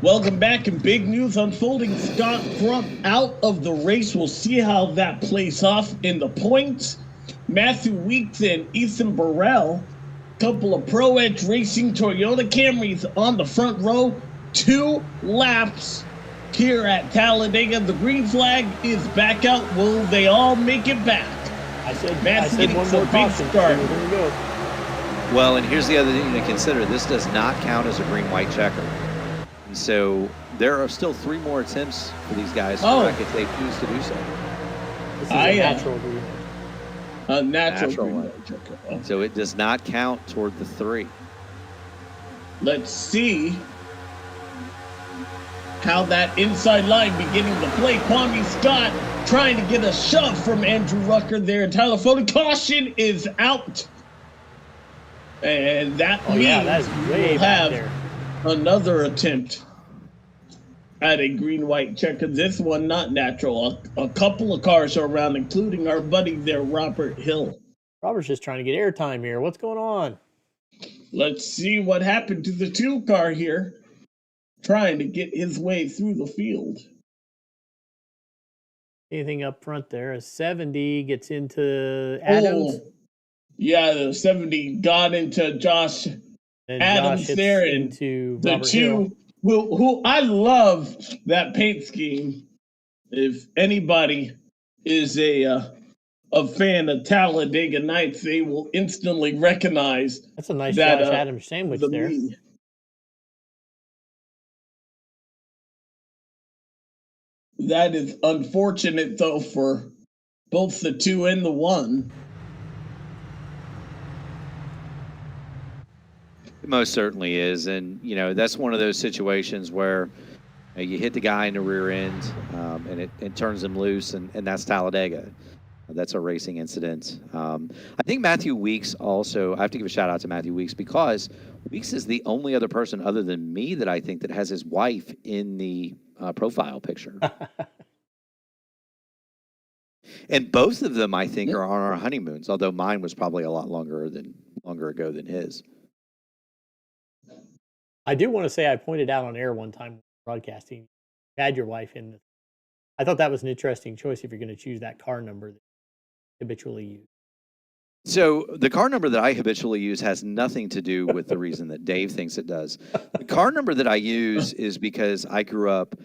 Welcome back, and big news unfolding. Scott Crump out of the race. We'll see how that plays off in the points. Matthew Weeks and Ethan Burrell, couple of Pro Edge Racing Toyota Camrys on the front row. 2 laps here at Talladega. The green flag is back out. Will they all make it back? I said getting one some more big caution. start. So here we go. Well, and here's the other thing to consider. This does not count as a green-white checker. And so there are still 3 more attempts for these guys to wreck if they choose to do so. This is a natural green. A natural green one. white checker. Okay. So it does not count toward the 3. Let's see how that inside line beginning to play. Kwame Scott trying to get a shove from Andrew Rucker there. Tyler Foden, caution is out. And that means that is way we'll back have there. another attempt at a green-white checker. This one not natural. A couple of cars are around, including our buddy there, Robert Hill. Robert's just trying to get airtime here. What's going on? Let's see what happened to the 2 car here, trying to get his way through the field. Anything up front there? A 70 gets into Adams. Oh, yeah, the 70 got into Josh And Adams Josh hits there, and into the Robert Hill. 2 who I love that paint scheme. If anybody is a fan of Talladega Nights, they will instantly recognize That's a nice that, Josh Adams sandwich there. me. That is unfortunate, though, for both the 2 and the 1. It most certainly is. And, you know, that's one of those situations where you hit the guy in the rear end and it turns him loose, and that's Talladega. That's a racing incident. I think Matthew Weeks also, I have to give a shout out to Matthew Weeks, because Weeks is the only other person other than me that I think that has his wife in the profile picture. And both of them, I think, are on our honeymoons, although mine was probably a lot longer ago than his. I do want to say I pointed out on air one time broadcasting, you had your wife in this. I thought that was an interesting choice if you're going to choose that car number that you habitually use. So the car number that I habitually use has nothing to do with the reason that Dave thinks it does. The car number that I use is because I grew up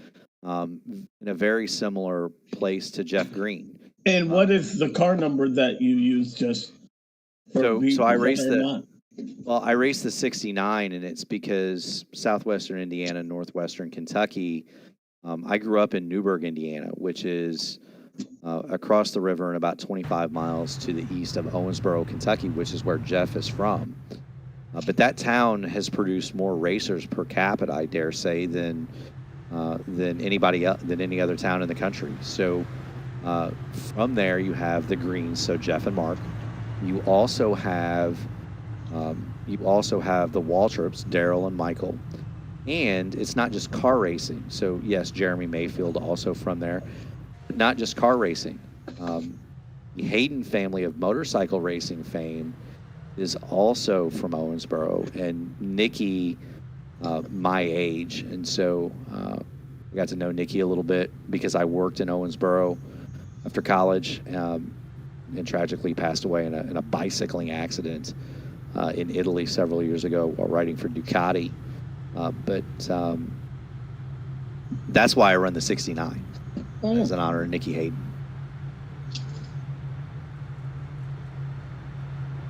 in a very similar place to Jeff Green. And what is the car number that you use just for So I raced I raced the 69, and it's because Southwestern Indiana, Northwestern Kentucky. I grew up in Newburgh, Indiana, which is across the river and about 25 miles to the east of Owensboro, Kentucky, which is where Jeff is from. But that town has produced more racers per capita, I dare say, than any other town in the country. So from there, you have the Greens, so Jeff and Mark. You also have the Waltrops, Daryl and Michael. And it's not just car racing. So, yes, Jeremy Mayfield also from there. But not just car racing. The Hayden family of motorcycle racing fame is also from Owensboro. And Nikki, my age. And so I got to know Nikki a little bit because I worked in Owensboro after college and tragically passed away in a bicycling accident in Italy several years ago while riding for Ducati. But that's why I run the 69 as an honor of Nikki Hayden.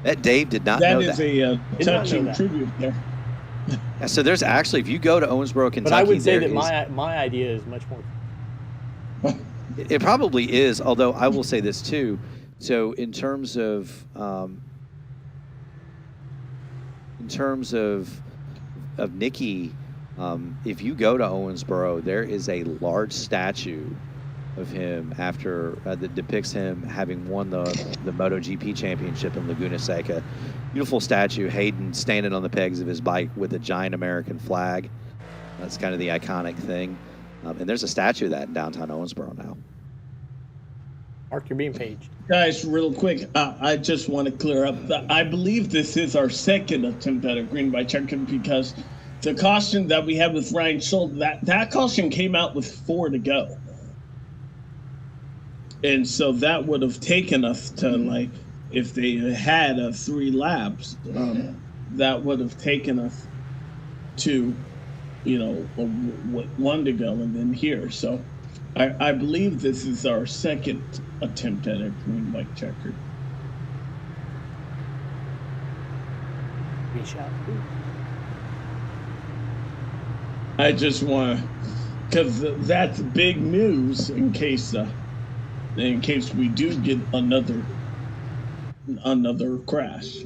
That Dave did not know that. That is a touching tribute there. Yeah, so there's actually, if you go to Owensboro, Kentucky, but I would say that my idea is much more. It probably is, although I will say this too. So in terms of Nikki, if you go to Owensboro, there is a large statue of him that depicts him having won the MotoGP championship in Laguna Seca. Beautiful statue, Hayden standing on the pegs of his bike with a giant American flag. That's kind of the iconic thing. And there's a statue of that in downtown Owensboro now. Mark, you're being paged. Guys, real quick, I just want to clear up. I believe this is our second attempt at a green by checker because the caution that we had with Ryan Schultz, that caution came out with 4 to go. And so that would have taken us to, like, if they had 3 laps, that would have taken us to, 1 to go and then here. So I believe this is our second attempt at a green white checkered. I just want to, because that's big news in case we do get another crash.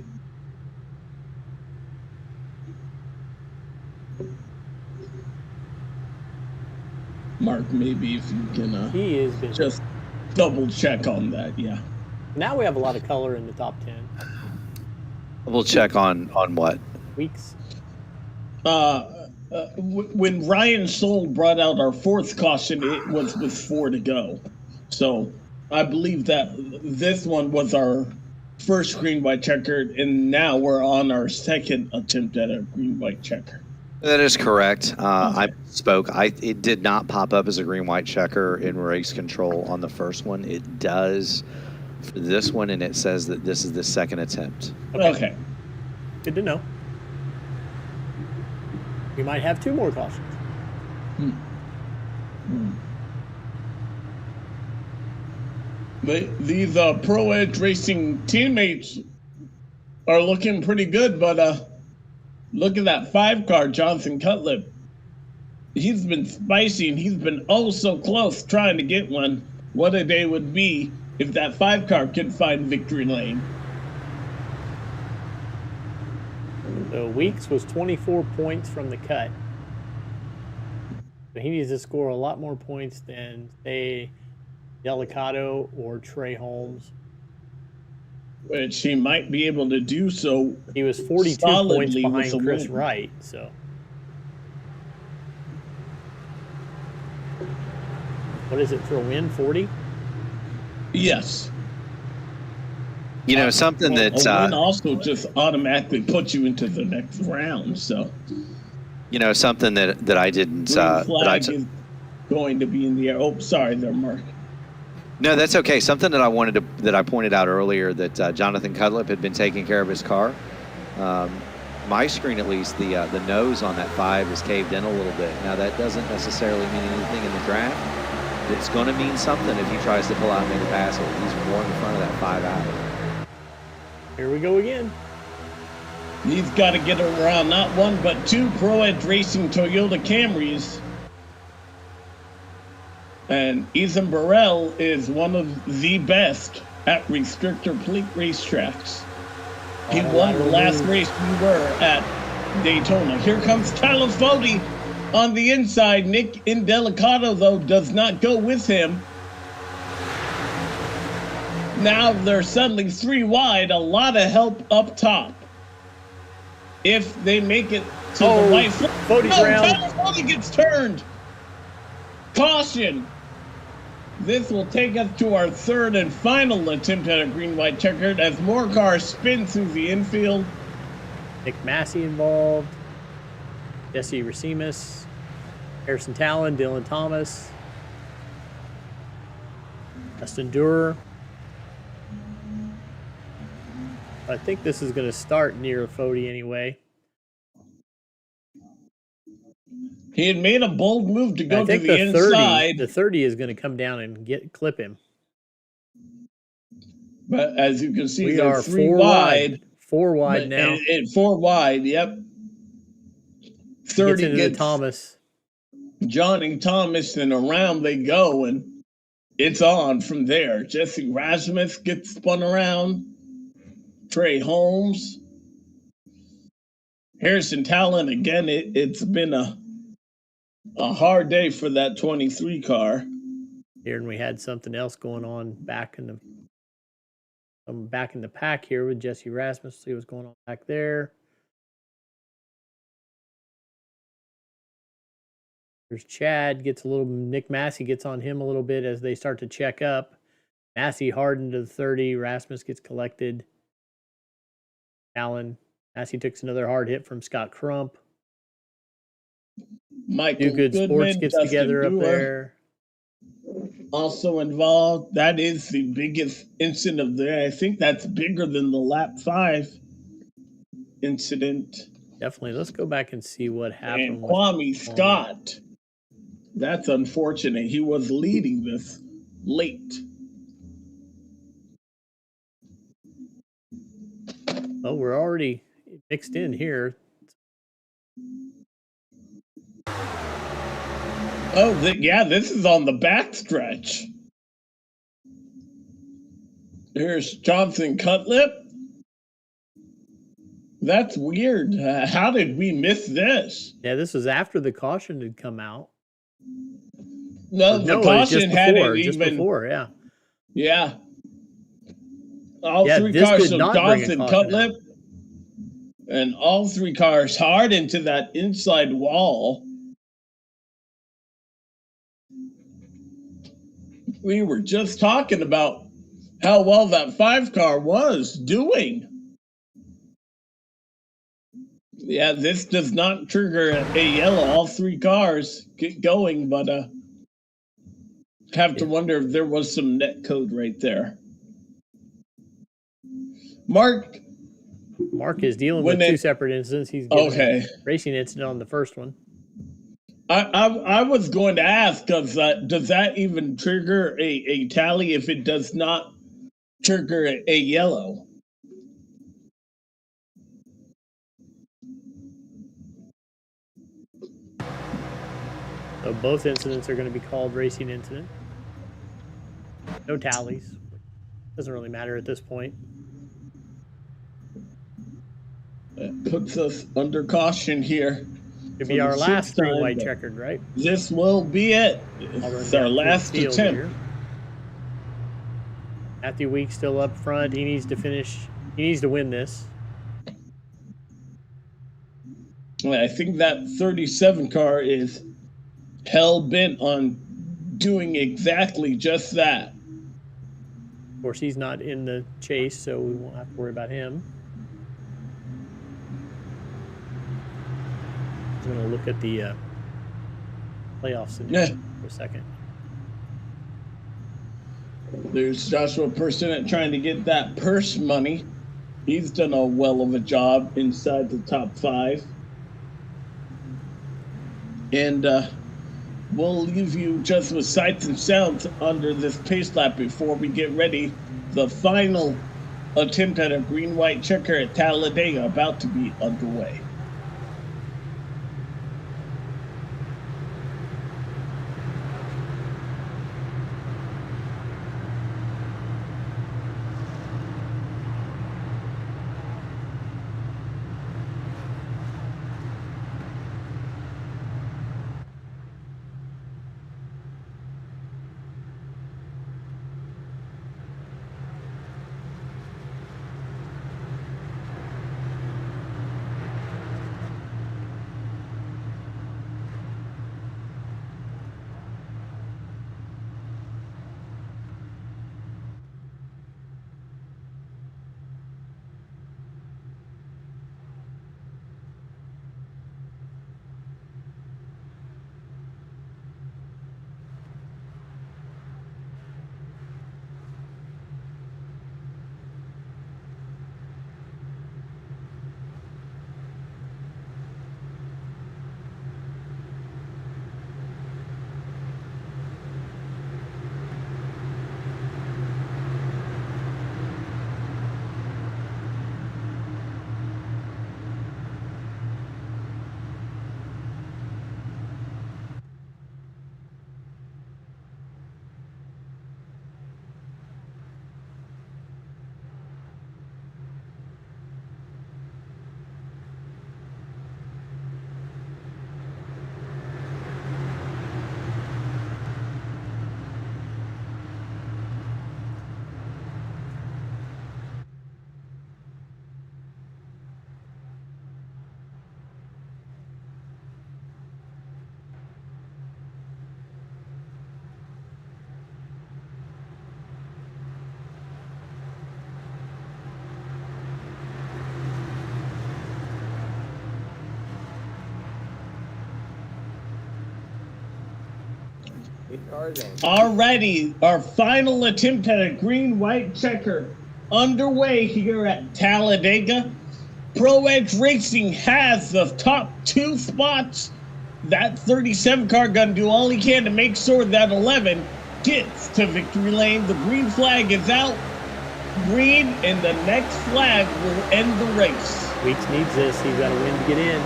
Mark, maybe if you can he is just double check on that. Yeah. Now we have a lot of color in the top 10. We'll check on what? Weeks. When Ryan Soul brought out our 4th caution, it was with 4 to go. So I believe that this one was our first green white checkered, and now we're on our second attempt at a green white checker. That is correct. I spoke. It did not pop up as a green white checker in race control on the first one. It does for this one, and it says that this is the second attempt. Okay. Good to know. We might have 2 more cautions. These Pro Edge Racing teammates are looking pretty good, but look at that 5 car, Jonathan Cutlip. He's been spicy, and he's been oh so close trying to get one. What a day would be if that 5 car could find victory lane. So Weeks was 24 points from the cut. But he needs to score a lot more points than, say, Delicato or Trey Holmes. Which he might be able to do so. He was 42 points behind Chris Wright, so. What is it for a win? 40? Yes. Something that a win also just automatically puts you into the next round. So. Something that I didn't. Flag is going to be in the air. Oh, sorry, there, Mark. No, that's okay. Something that I pointed out earlier that Jonathan Cutlip had been taking care of his car. My screen, at least, the nose on that 5 is caved in a little bit. Now that doesn't necessarily mean anything in the draft. It's going to mean something if he tries to pull out and make a pass. He's more in front of that 5 out. Here we go again. He's got to get around not 1 but 2 Pro Edge Racing Toyota Camrys. And Ethan Burrell is one of the best at restrictor plate racetracks. He won the last race we were at Daytona. Here comes Calafoti on the inside. Nick Indelicato, though, does not go with him. Now they're suddenly 3 wide. A lot of help up top. If they make it to the white flag. Calafoti gets turned. Caution. This will take us to our 3rd and final attempt at a green-white checkered as more cars spin through the infield. Nick Massey involved. Jesse Racimus. Harrison Talon. Dylan Thomas. Justin Durer. I think this is going to start near Fody anyway. He had made a bold move to go to the inside. The 30 is going to come down and clip him. But as you can see, we they're are 3 wide. 4 wide now. And 4 wide, yep. 30 gets Thomas. Johnny Thomas, and around they go, and it's on from there. Jesse Rasmus gets spun around. Trey Holmes. Harrison Talon, again, it's been a hard day for that 23 car. Here, and we had something else going on back in the pack here with Jesse Rasmus. See what's going on back there. There's Chad, Nick Massey gets on him a little bit as they start to check up. Massey hardened to the 30. Rasmus gets collected. Allen. Massey took another hard hit from Scott Crump. Michael Good Sports Goodman, gets Dustin together up Dewar, there. also involved. That is the biggest incident of the day. I think that's bigger than the lap 5 incident. Definitely. Let's go back and see what happened. And Kwame Scott. That's unfortunate. He was leading this late. Oh, we're already mixed in here. Oh, yeah, this is on the back stretch. Here's Johnson Cutlip. That's weird. How did we miss this? Yeah, this was after the caution had come out. No, the caution had it just before, yeah. Yeah. All three cars, so Johnson, Cutlip, and all three cars hard into that inside wall. We were just talking about how well that 5 car was doing. Yeah, this does not trigger a yellow. All 3 cars get going, but have to wonder if there was some net code right there. Mark is dealing with 2 separate incidents. He's getting a racing incident on the first one. I was going to ask, does that even trigger a tally if it does not trigger a yellow? So both incidents are going to be called racing incident. No tallies. Doesn't really matter at this point. It puts us under caution here. Could be our last green white checkered, right? This will be it. It's our last attempt. Here. Matthew Weeks still up front. He needs to finish. He needs to win this. I think that 37 car is hell bent on doing exactly just that. Of course, he's not in the chase, so we won't have to worry about him. I'm going to look at the playoffs for a second. There's Joshua Personet trying to get that purse money. He's done a well of a job inside the top 5. And we'll leave you just with sights and sounds under this pace lap before we get ready. The final attempt at a green-white checker at Talladega about to be underway. Alrighty, our final attempt at a green-white checker underway here at Talladega. Pro Edge Racing has the top 2 spots. That 37 car gonna do all he can to make sure that 11 gets to victory lane. The green flag is out. Green, and the next flag will end the race. Weeks needs this. He's got to win to get in.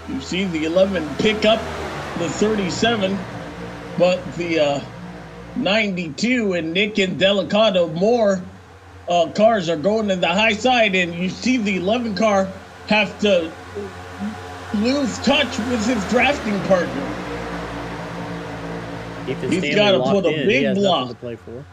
You see the 11 pick up the 37, but the 92 and Nick and Delicato more cars are going to the high side, and you see the 11 car have to lose touch with his drafting partner. He's got to put a big block. To play for.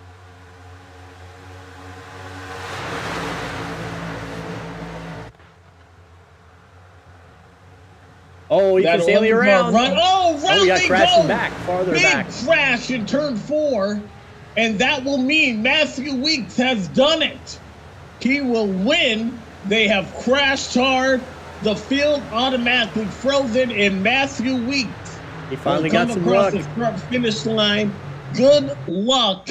Oh, Ethan Stanley around. He got crashing back, farther back. Big crash in turn 4, and that will mean Matthew Weeks has done it. He will win. They have crashed hard. The field automatically frozen, and Matthew Weeks he finally got some luck. The start finish line. Good luck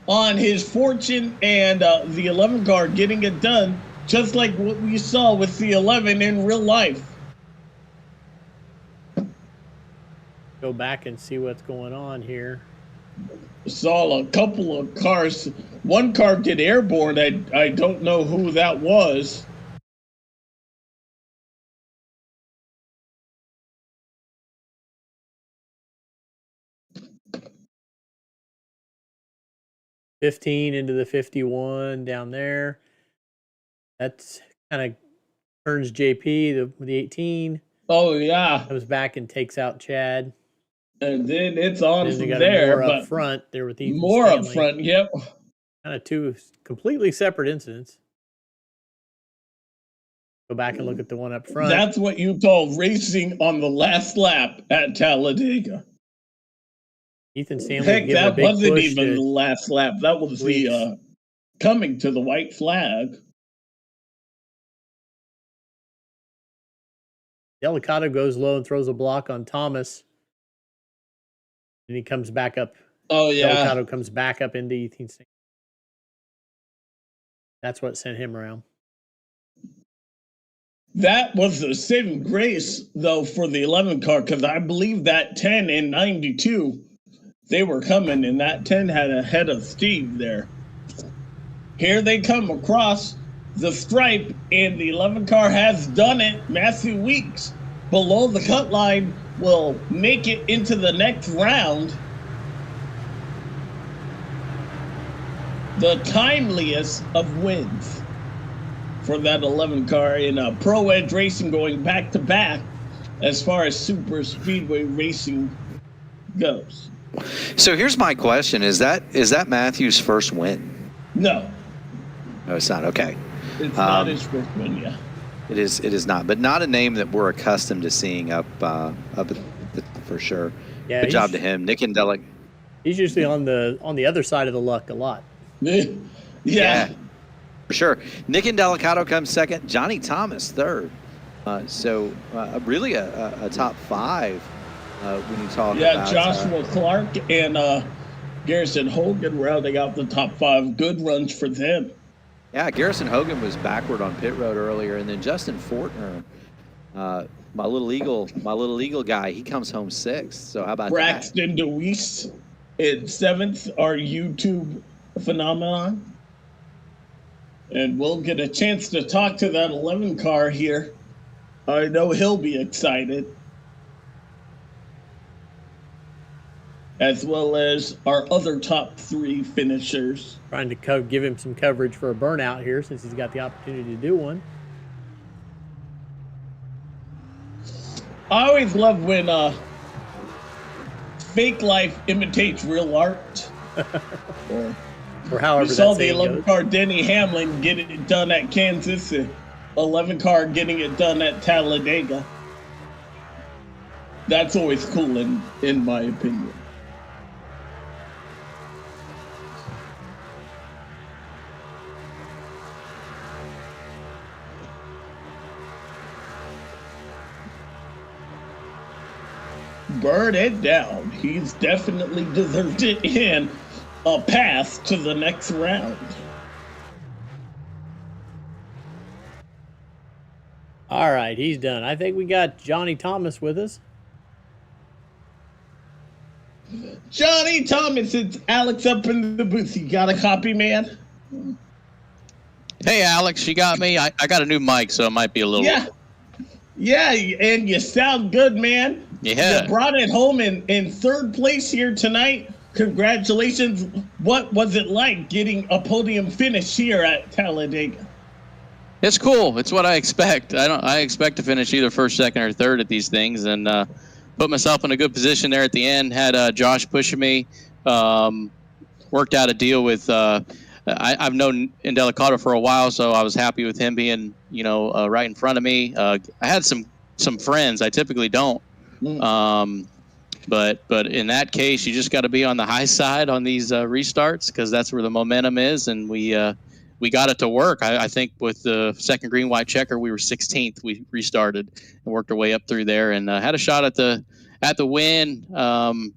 on his fortune and the 11 car getting it done, just like what we saw with the 11 in real life. Go back and see what's going on here. Saw a couple of cars. One car get airborne. I don't know who that was. $15 into the 51 down there. That's kind of turns JP, the 18. Oh, yeah. Comes back and takes out Chad. And then it's on then from got there. More up front there with Ethan more Stanley. Up front, yep. Kind of 2 completely separate incidents. Go back and look at the one up front. That's what you call racing on the last lap at Talladega. Ethan Stanley. Heck, that wasn't even the to last lap. That was Weeks. the coming to the white flag. Delicato goes low and throws a block on Thomas. And he comes back up. Oh, yeah. Delicato comes back up into Ethan Stanley. That's what sent him around. That was the saving grace, though, for the 11 car, because I believe that 10 and 92, they were coming, and that 10 had a head of Steve there. Here they come across the stripe, and the 11 car has done it. Matthew Weeks, below the cut line, will make it into the next round. The timeliest of wins for that 11 car in Pro Edge Racing, going back to back as far as super speedway racing goes. So here's my question: Is that Matthew's first win? No. No, it's not. Okay. It's not his first win, yeah. It is not, but not a name that we're accustomed to seeing up for sure. Yeah, good job to him, Nick and Delic. He's usually on the other side of the luck a lot. Yeah. For sure. Nick and Delicato comes second. Johnny Thomas third. So really a top 5 when you talk about. Yeah, Joshua Clark and Garrison Hogan rounding out the top 5. Good runs for them. Yeah, Garrison Hogan was backward on pit road earlier, and then Justin Fortner, my little eagle guy, he comes home 6th. So how about Braxton DeWeese in 7th, our YouTube phenomenon. And we'll get a chance to talk to that 11 car here. I know he'll be excited. As well as our other top 3 finishers. Trying to give him some coverage for a burnout here since he's got the opportunity to do one. I always love when fake life imitates real art. Or however we saw that the 11 goes. car Denny Hamlin getting it done at Kansas, and 11 car getting it done at Talladega. That's always cool in my opinion. burn it down. He's definitely deserved it in a path to the next round. All right, he's done. I think we got Johnny Thomas with us. Johnny Thomas, it's Alex up in the booth. You got a copy, man? Hey, Alex, you got me? I got a new mic, so it might be a little... Yeah, and you sound good, man. Yeah. You brought it home in third place here tonight. Congratulations. What was it like getting a podium finish here at Talladega? It's cool. It's what I expect. I expect to finish either first, second, or third at these things, and put myself in a good position there at the end. Had Josh pushing me. Worked out a deal with... I've known Indelicato for a while, so I was happy with him being, right in front of me. I had some friends. I typically don't. But in that case, you just got to be on the high side on these restarts, because that's where the momentum is, and we got it to work. I think with the second green white checker, we were 16th. We restarted and worked our way up through there, and had a shot at the win.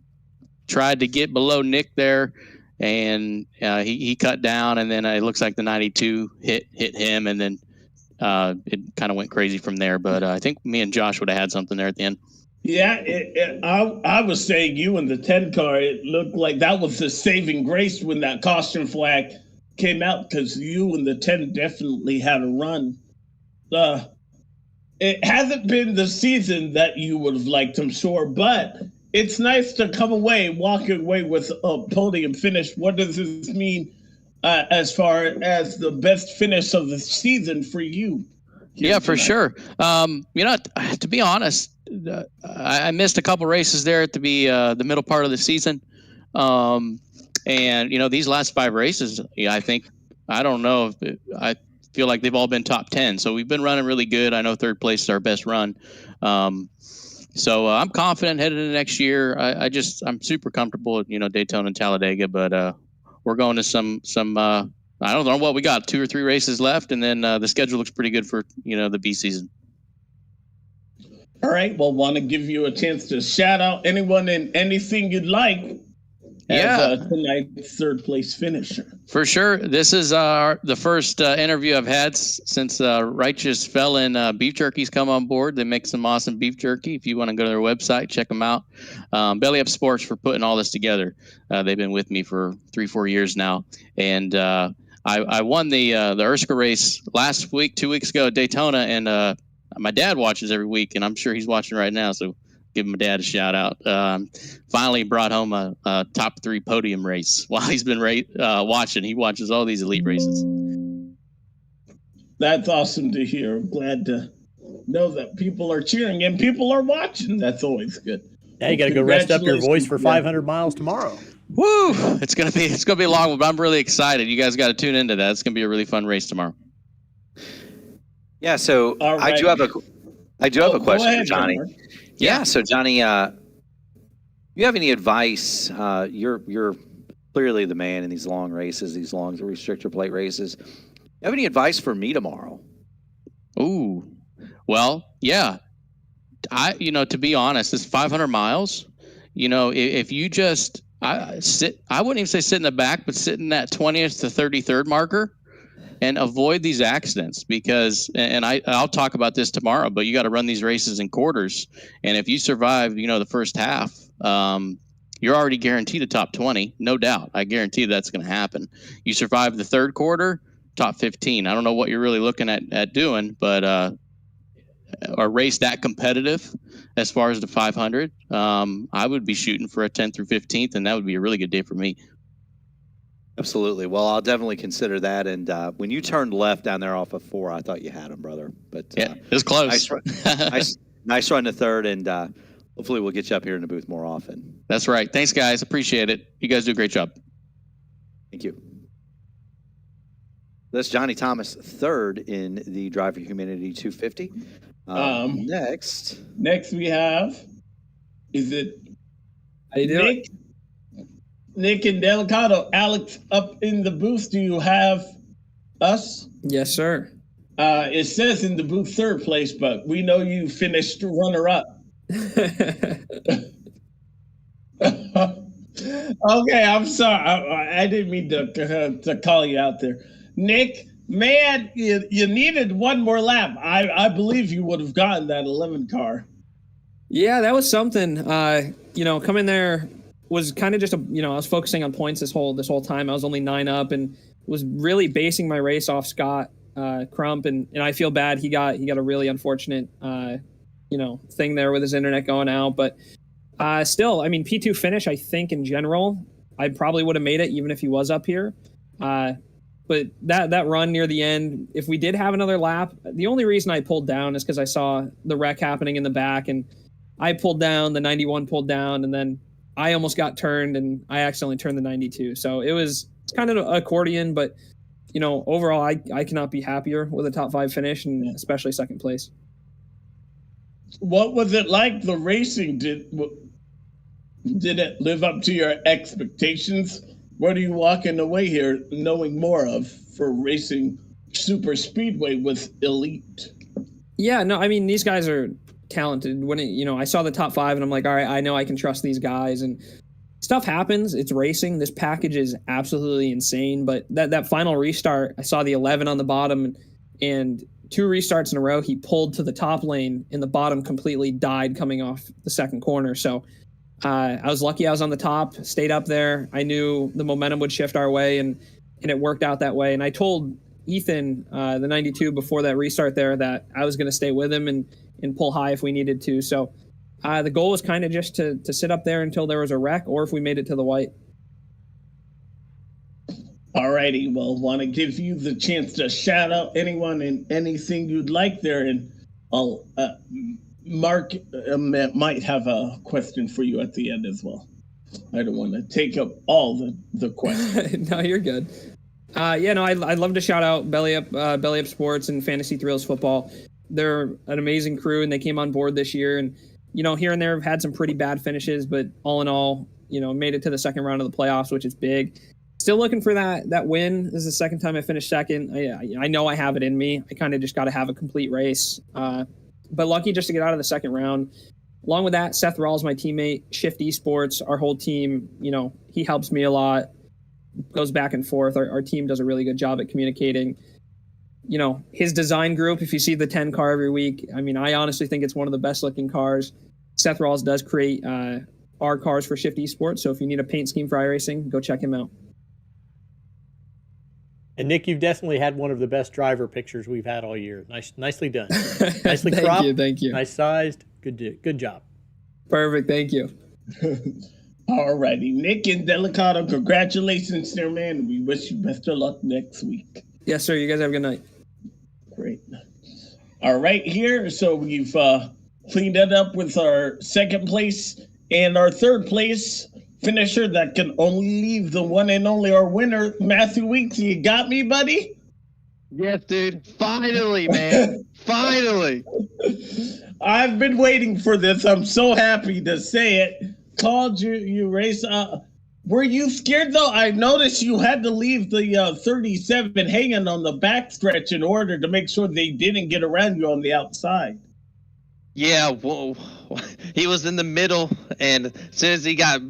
Tried to get below Nick there, and he cut down, and then it looks like the 92 hit him, and then it kind of went crazy from there. But I think me and Josh would have had something there at the end. Yeah, I was saying you in the 10 car, it looked like that was the saving grace when that caution flag came out, because you and the 10 definitely had a run. It hasn't been the season that you would have liked, I'm sure, but it's nice to come away, walk away with a podium finish. What does this mean as far as the best finish of the season for you? Yeah, for sure. To be honest, I missed a couple races there at the middle part of the season. And these last 5 races, I don't know if I feel like they've all been top 10. So we've been running really good. I know third place is our best run. So I'm confident headed into next year. I'm super comfortable at, Daytona and Talladega, but we're going to some I don't know what we got, 2 or 3 races left. And then the schedule looks pretty good for, the B season. All right. Well, want to give you a chance to shout out anyone and anything you'd like as tonight's third place finisher. For sure. This is the first interview I've had since Righteous Felon Beef Jerky's come on board. They make some awesome beef jerky. If you want to go to their website, check them out. Belly Up Sports for putting all this together. They've been with me for 3-4 years now. And I won the Erskine race last week, 2 weeks ago at Daytona, and my dad watches every week, and I'm sure he's watching right now, so give my dad a shout out. Finally brought home a top 3 podium race while he's been watching. He watches all these elite races. That's awesome to hear. I'm glad to know that people are cheering and people are watching. That's always good. Yeah, you got to go rest up your voice for 500 miles tomorrow. Woo! It's gonna be a long one, but I'm really excited. You guys got to tune into that. It's gonna be a really fun race tomorrow. Yeah, so right. I do have a question for Johnny. Denver. Yeah, so Johnny, you have any advice? You're clearly the man in these long races, these long restrictor plate races. You have any advice for me tomorrow? Ooh, well, yeah. To be honest, it's 500 miles. If you just I wouldn't even say sit in the back, but sit in that 20th to 33rd marker. And avoid these accidents, because, and I'll talk about this tomorrow, but you got to run these races in quarters. And if you survive, the first half, you're already guaranteed a top 20, no doubt. I guarantee that's going to happen. You survive the third quarter, top 15. I don't know what you're really looking at doing, but a race that competitive as far as the 500, I would be shooting for a 10th through 15th, and that would be a really good day for me. Absolutely. Well, I'll definitely consider that. And when you turned left down there off of 4, I thought you had him, brother. But yeah, it was close. Nice run to third, and hopefully we'll get you up here in the booth more often. That's right. Thanks, guys. Appreciate it. You guys do a great job. Thank you. That's Johnny Thomas, third in the Drive for Humanity 250. Next we have, is it How you doing? Nick and Delicato. Alex, up in the booth, do you have us? Yes, sir. It says in the booth third place, but we know you finished runner-up. Okay, I'm sorry. I didn't mean to call you out there. Nick, man, you needed one more lap. I believe you would have gotten that 11 car. Yeah, that was something. Coming there was kind of just I was focusing on points this whole time. I was only 9 up and was really basing my race off Scott Crump, and I feel bad. He got a really unfortunate thing there with his internet going out, but still, I mean, P2 finish, I think in general, I probably would have made it even if he was up here. But that run near the end, if we did have another lap, the only reason I pulled down is because I saw the wreck happening in the back, and I pulled down, the 91 pulled down, and then I almost got turned, and I accidentally turned the 92. So it's kind of an accordion, but overall, I cannot be happier with a top 5 finish, and especially second place. What was it like, the racing? Did it live up to your expectations? What are you walking away here knowing more of for racing super speedway with elite? Yeah, no, I mean, these guys are talented. When I saw the top 5 and I'm like, all right, I know I can trust these guys, and stuff happens. It's racing. This package is absolutely insane, but that final restart, I saw the 11 on the bottom, and 2 restarts in a row, he pulled to the top lane and the bottom completely died coming off the second corner. So I was lucky I was on the top, stayed up there. I knew the momentum would shift our way, and it worked out that way. And I told Ethan, the 92, before that restart there, that I was going to stay with him and pull high if we needed to. So the goal was kind of just to sit up there until there was a wreck, or if we made it to the white. Alrighty, well, want to give you the chance to shout out anyone and anything you'd like there, and I'll Mark might have a question for you at the end as well. I don't want to take up all the questions. No, you're good. I'd love to shout out Belly Up Sports and Fantasy Thrills Football. They're an amazing crew, and they came on board this year, and here and there have had some pretty bad finishes, but all in all, made it to the second round of the playoffs, which is big. Still looking for that win. This is the second time I finished second. I know I have it in me. I kind of just got to have a complete race. But lucky just to get out of the second round. Along with that, Seth Rawls, my teammate, Shift Esports, our whole team, he helps me a lot, goes back and forth. Our team does a really good job at communicating. His design group, if you see the 10 car every week, I mean, I honestly think it's one of the best looking cars. Seth Rawls does create our cars for Shift Esports. So if you need a paint scheme for iRacing, go check him out. And Nick, you've definitely had one of the best driver pictures we've had all year. Nicely done. Nicely cropped. Thank you. Nice sized. Good job. Perfect. Thank you. All righty. Nick and Delicato, congratulations there, man. We wish you best of luck next week. Yes, sir. You guys have a good night. Great. All right, here. So we've cleaned it up with our second place and our third place finisher that can only leave the one and only our winner, Matthew Weeks. You got me, buddy? Yes, dude. Finally, man. Finally. I've been waiting for this. I'm so happy to say it. Called you race. Were you scared, though? I noticed you had to leave the 37 hanging on the backstretch in order to make sure they didn't get around you on the outside. Yeah, well, he was in the middle, and as soon as he got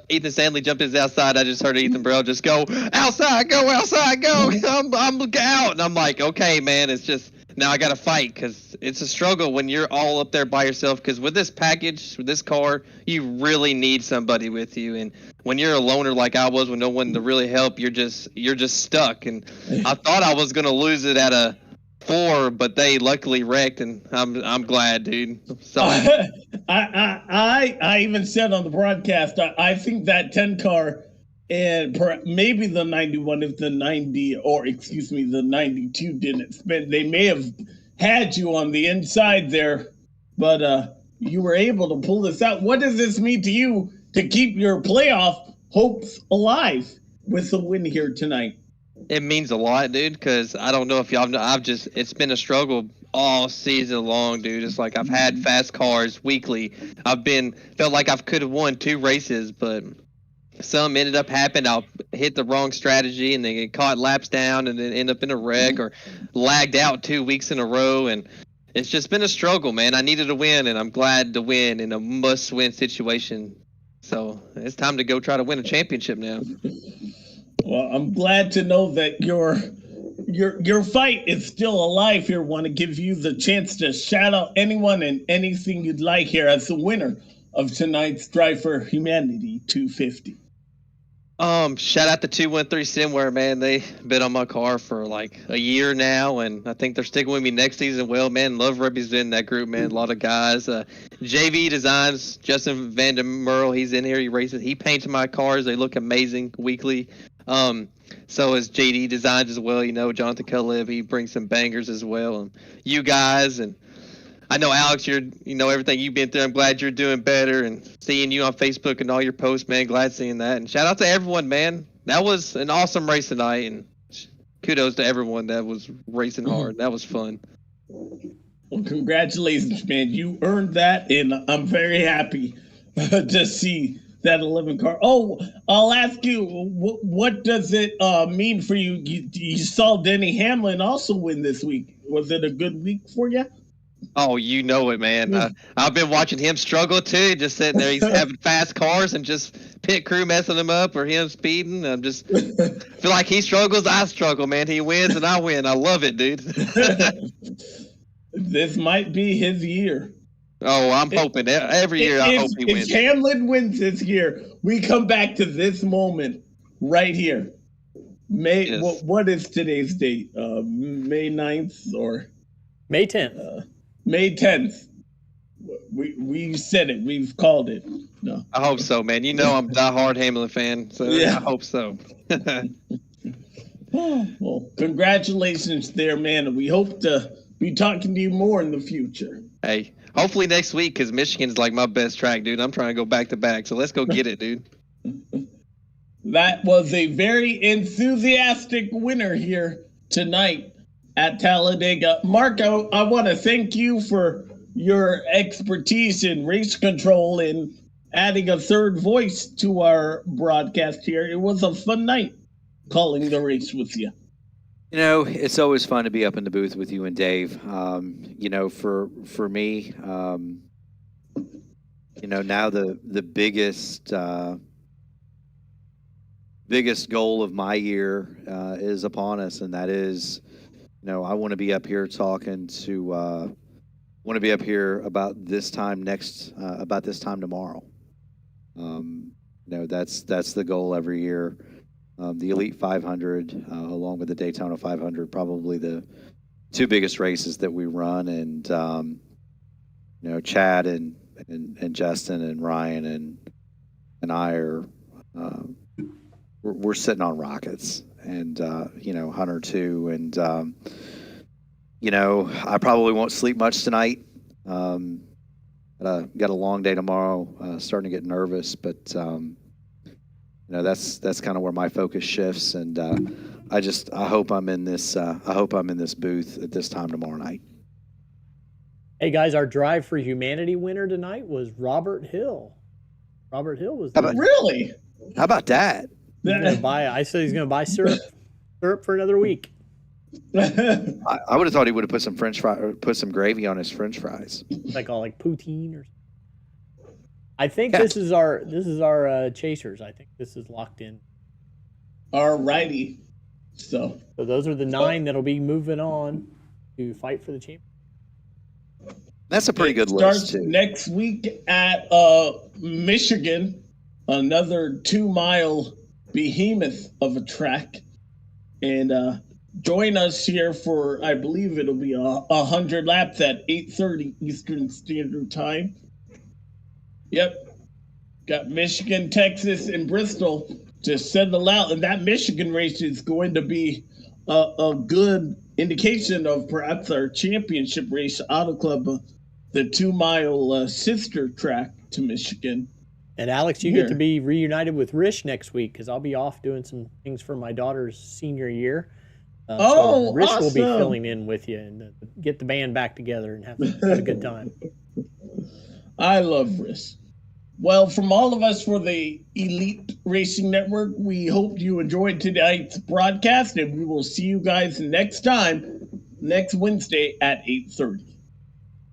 Ethan Stanley jumped his outside, I just heard Ethan Burrell just go, outside, go, I'm out. And I'm like, okay, man, it's just, now I got to fight, because it's a struggle when you're all up there by yourself, because with this package, with this car, you really need somebody with you. And when you're a loner like I was, with no one to really help, you're just stuck. And I thought I was going to lose it at a 4, but they luckily wrecked, and I'm glad, dude. So I even said on the broadcast, I think that 10 car and maybe the 91, if the 90, or excuse me, the 92 didn't spin, they may have had you on the inside there, but you were able to pull this out. What does this mean to you to keep your playoff hopes alive with the win here tonight? it means a lot, dude, because I don't know if y'all know, it's been a struggle all season long, dude. It's like I've had fast cars weekly. Felt like I could have won 2 races, but some ended up happening. I'll hit the wrong strategy and then get caught laps down and then end up in a wreck or lagged out 2 weeks in a row. And it's just been a struggle, man. I needed a win, and I'm glad to win in a must-win situation. So it's time to go try to win a championship now. Well, I'm glad to know that your fight is still alive here. Want to give you the chance to shout out anyone and anything you'd like here as the winner of tonight's Drive for Humanity 250. Shout out to 213 Simware, man. They've been on my car for like a year now, and I think they're sticking with me next season. Well, man, love representing that group, man. A lot of guys. JV Designs, Justin Van der Merle, he's in here. He races. He paints my cars. They look amazing weekly. So is JD Designs as well. You know, Jonathan Cullib, he brings some bangers as well. And you guys, and I know Alex, you know everything you've been through. I'm glad you're doing better, and seeing you on Facebook and all your posts, man. Glad seeing that. And shout out to everyone, man. That was an awesome race tonight, and kudos to everyone that was racing hard. That was fun. Well, congratulations, man. You earned that, and I'm very happy to see that 11 car. Oh, I'll ask you, what does it mean for you? You saw Denny Hamlin also win this week. Was it a good week for you? Oh, you know it, man. I've been watching him struggle too. Just sitting there, he's having fast cars and just pit crew messing him up or him speeding. I'm just feel like he struggles, I struggle, man. He wins and I win. I love it, dude. This might be his year. Oh, I'm hoping every year. I hope he wins. If Hamlin wins this year, we come back to this moment right here. May. Yes. What is today's date? May 9th or May 10th. May 10th. We said it. We've called it. No. I hope so, man. You know I'm a diehard Hamlin fan, so yeah. I hope so. Well, congratulations there, man. We hope to be talking to you more in the future. Hey, hopefully next week, because Michigan's like my best track, dude. I'm trying to go back to back, so let's go get it, dude. That was a very enthusiastic winner here tonight at Talladega. Mark, I want to thank you for your expertise in race control and adding a third voice to our broadcast here. It was a fun night calling the race with you. You know, it's always fun to be up in the booth with you and Dave. You know, for me, you know, now the biggest goal of my year is upon us, and that is, you know, I want to be up here talking to, want to be up here about this time tomorrow. You know, that's the goal every year. The Elite 500, along with the Daytona 500, probably the two biggest races that we run. And, you know, Chad and Justin and Ryan and I are, we're sitting on rockets, and, you know, Hunter too. And, you know, I probably won't sleep much tonight. Got a long day tomorrow, starting to get nervous, but, you know, that's kind of where my focus shifts, and I hope I'm in this booth at this time tomorrow night. Hey guys, our Drive for Humanity winner tonight was Robert Hill. Robert Hill was really? How about that? I said he's going to buy syrup for another week. I would have thought he would have put some French fry or put some gravy on his French fries, like poutine or something. I think this is our chasers. I think this is locked in. All righty. So those are the 9 that'll be moving on to fight for the championship. That's a pretty good list too. Next week at Michigan, another 2-mile behemoth of a track, and join us here for, I believe it'll be 100 laps at 8:30 Eastern Standard Time. Yep. Got Michigan, Texas, and Bristol to settle out. And that Michigan race is going to be a good indication of perhaps our championship race, Auto Club, the 2-mile sister track to Michigan. And Alex, you get to be reunited with Rich next week, because I'll be off doing some things for my daughter's senior year. So Rich awesome. will be filling in with you and get the band back together and have a good time. I love Rich. Well, from all of us for the Elite Racing Network, we hope you enjoyed tonight's broadcast, and we will see you guys next Wednesday at 8:30.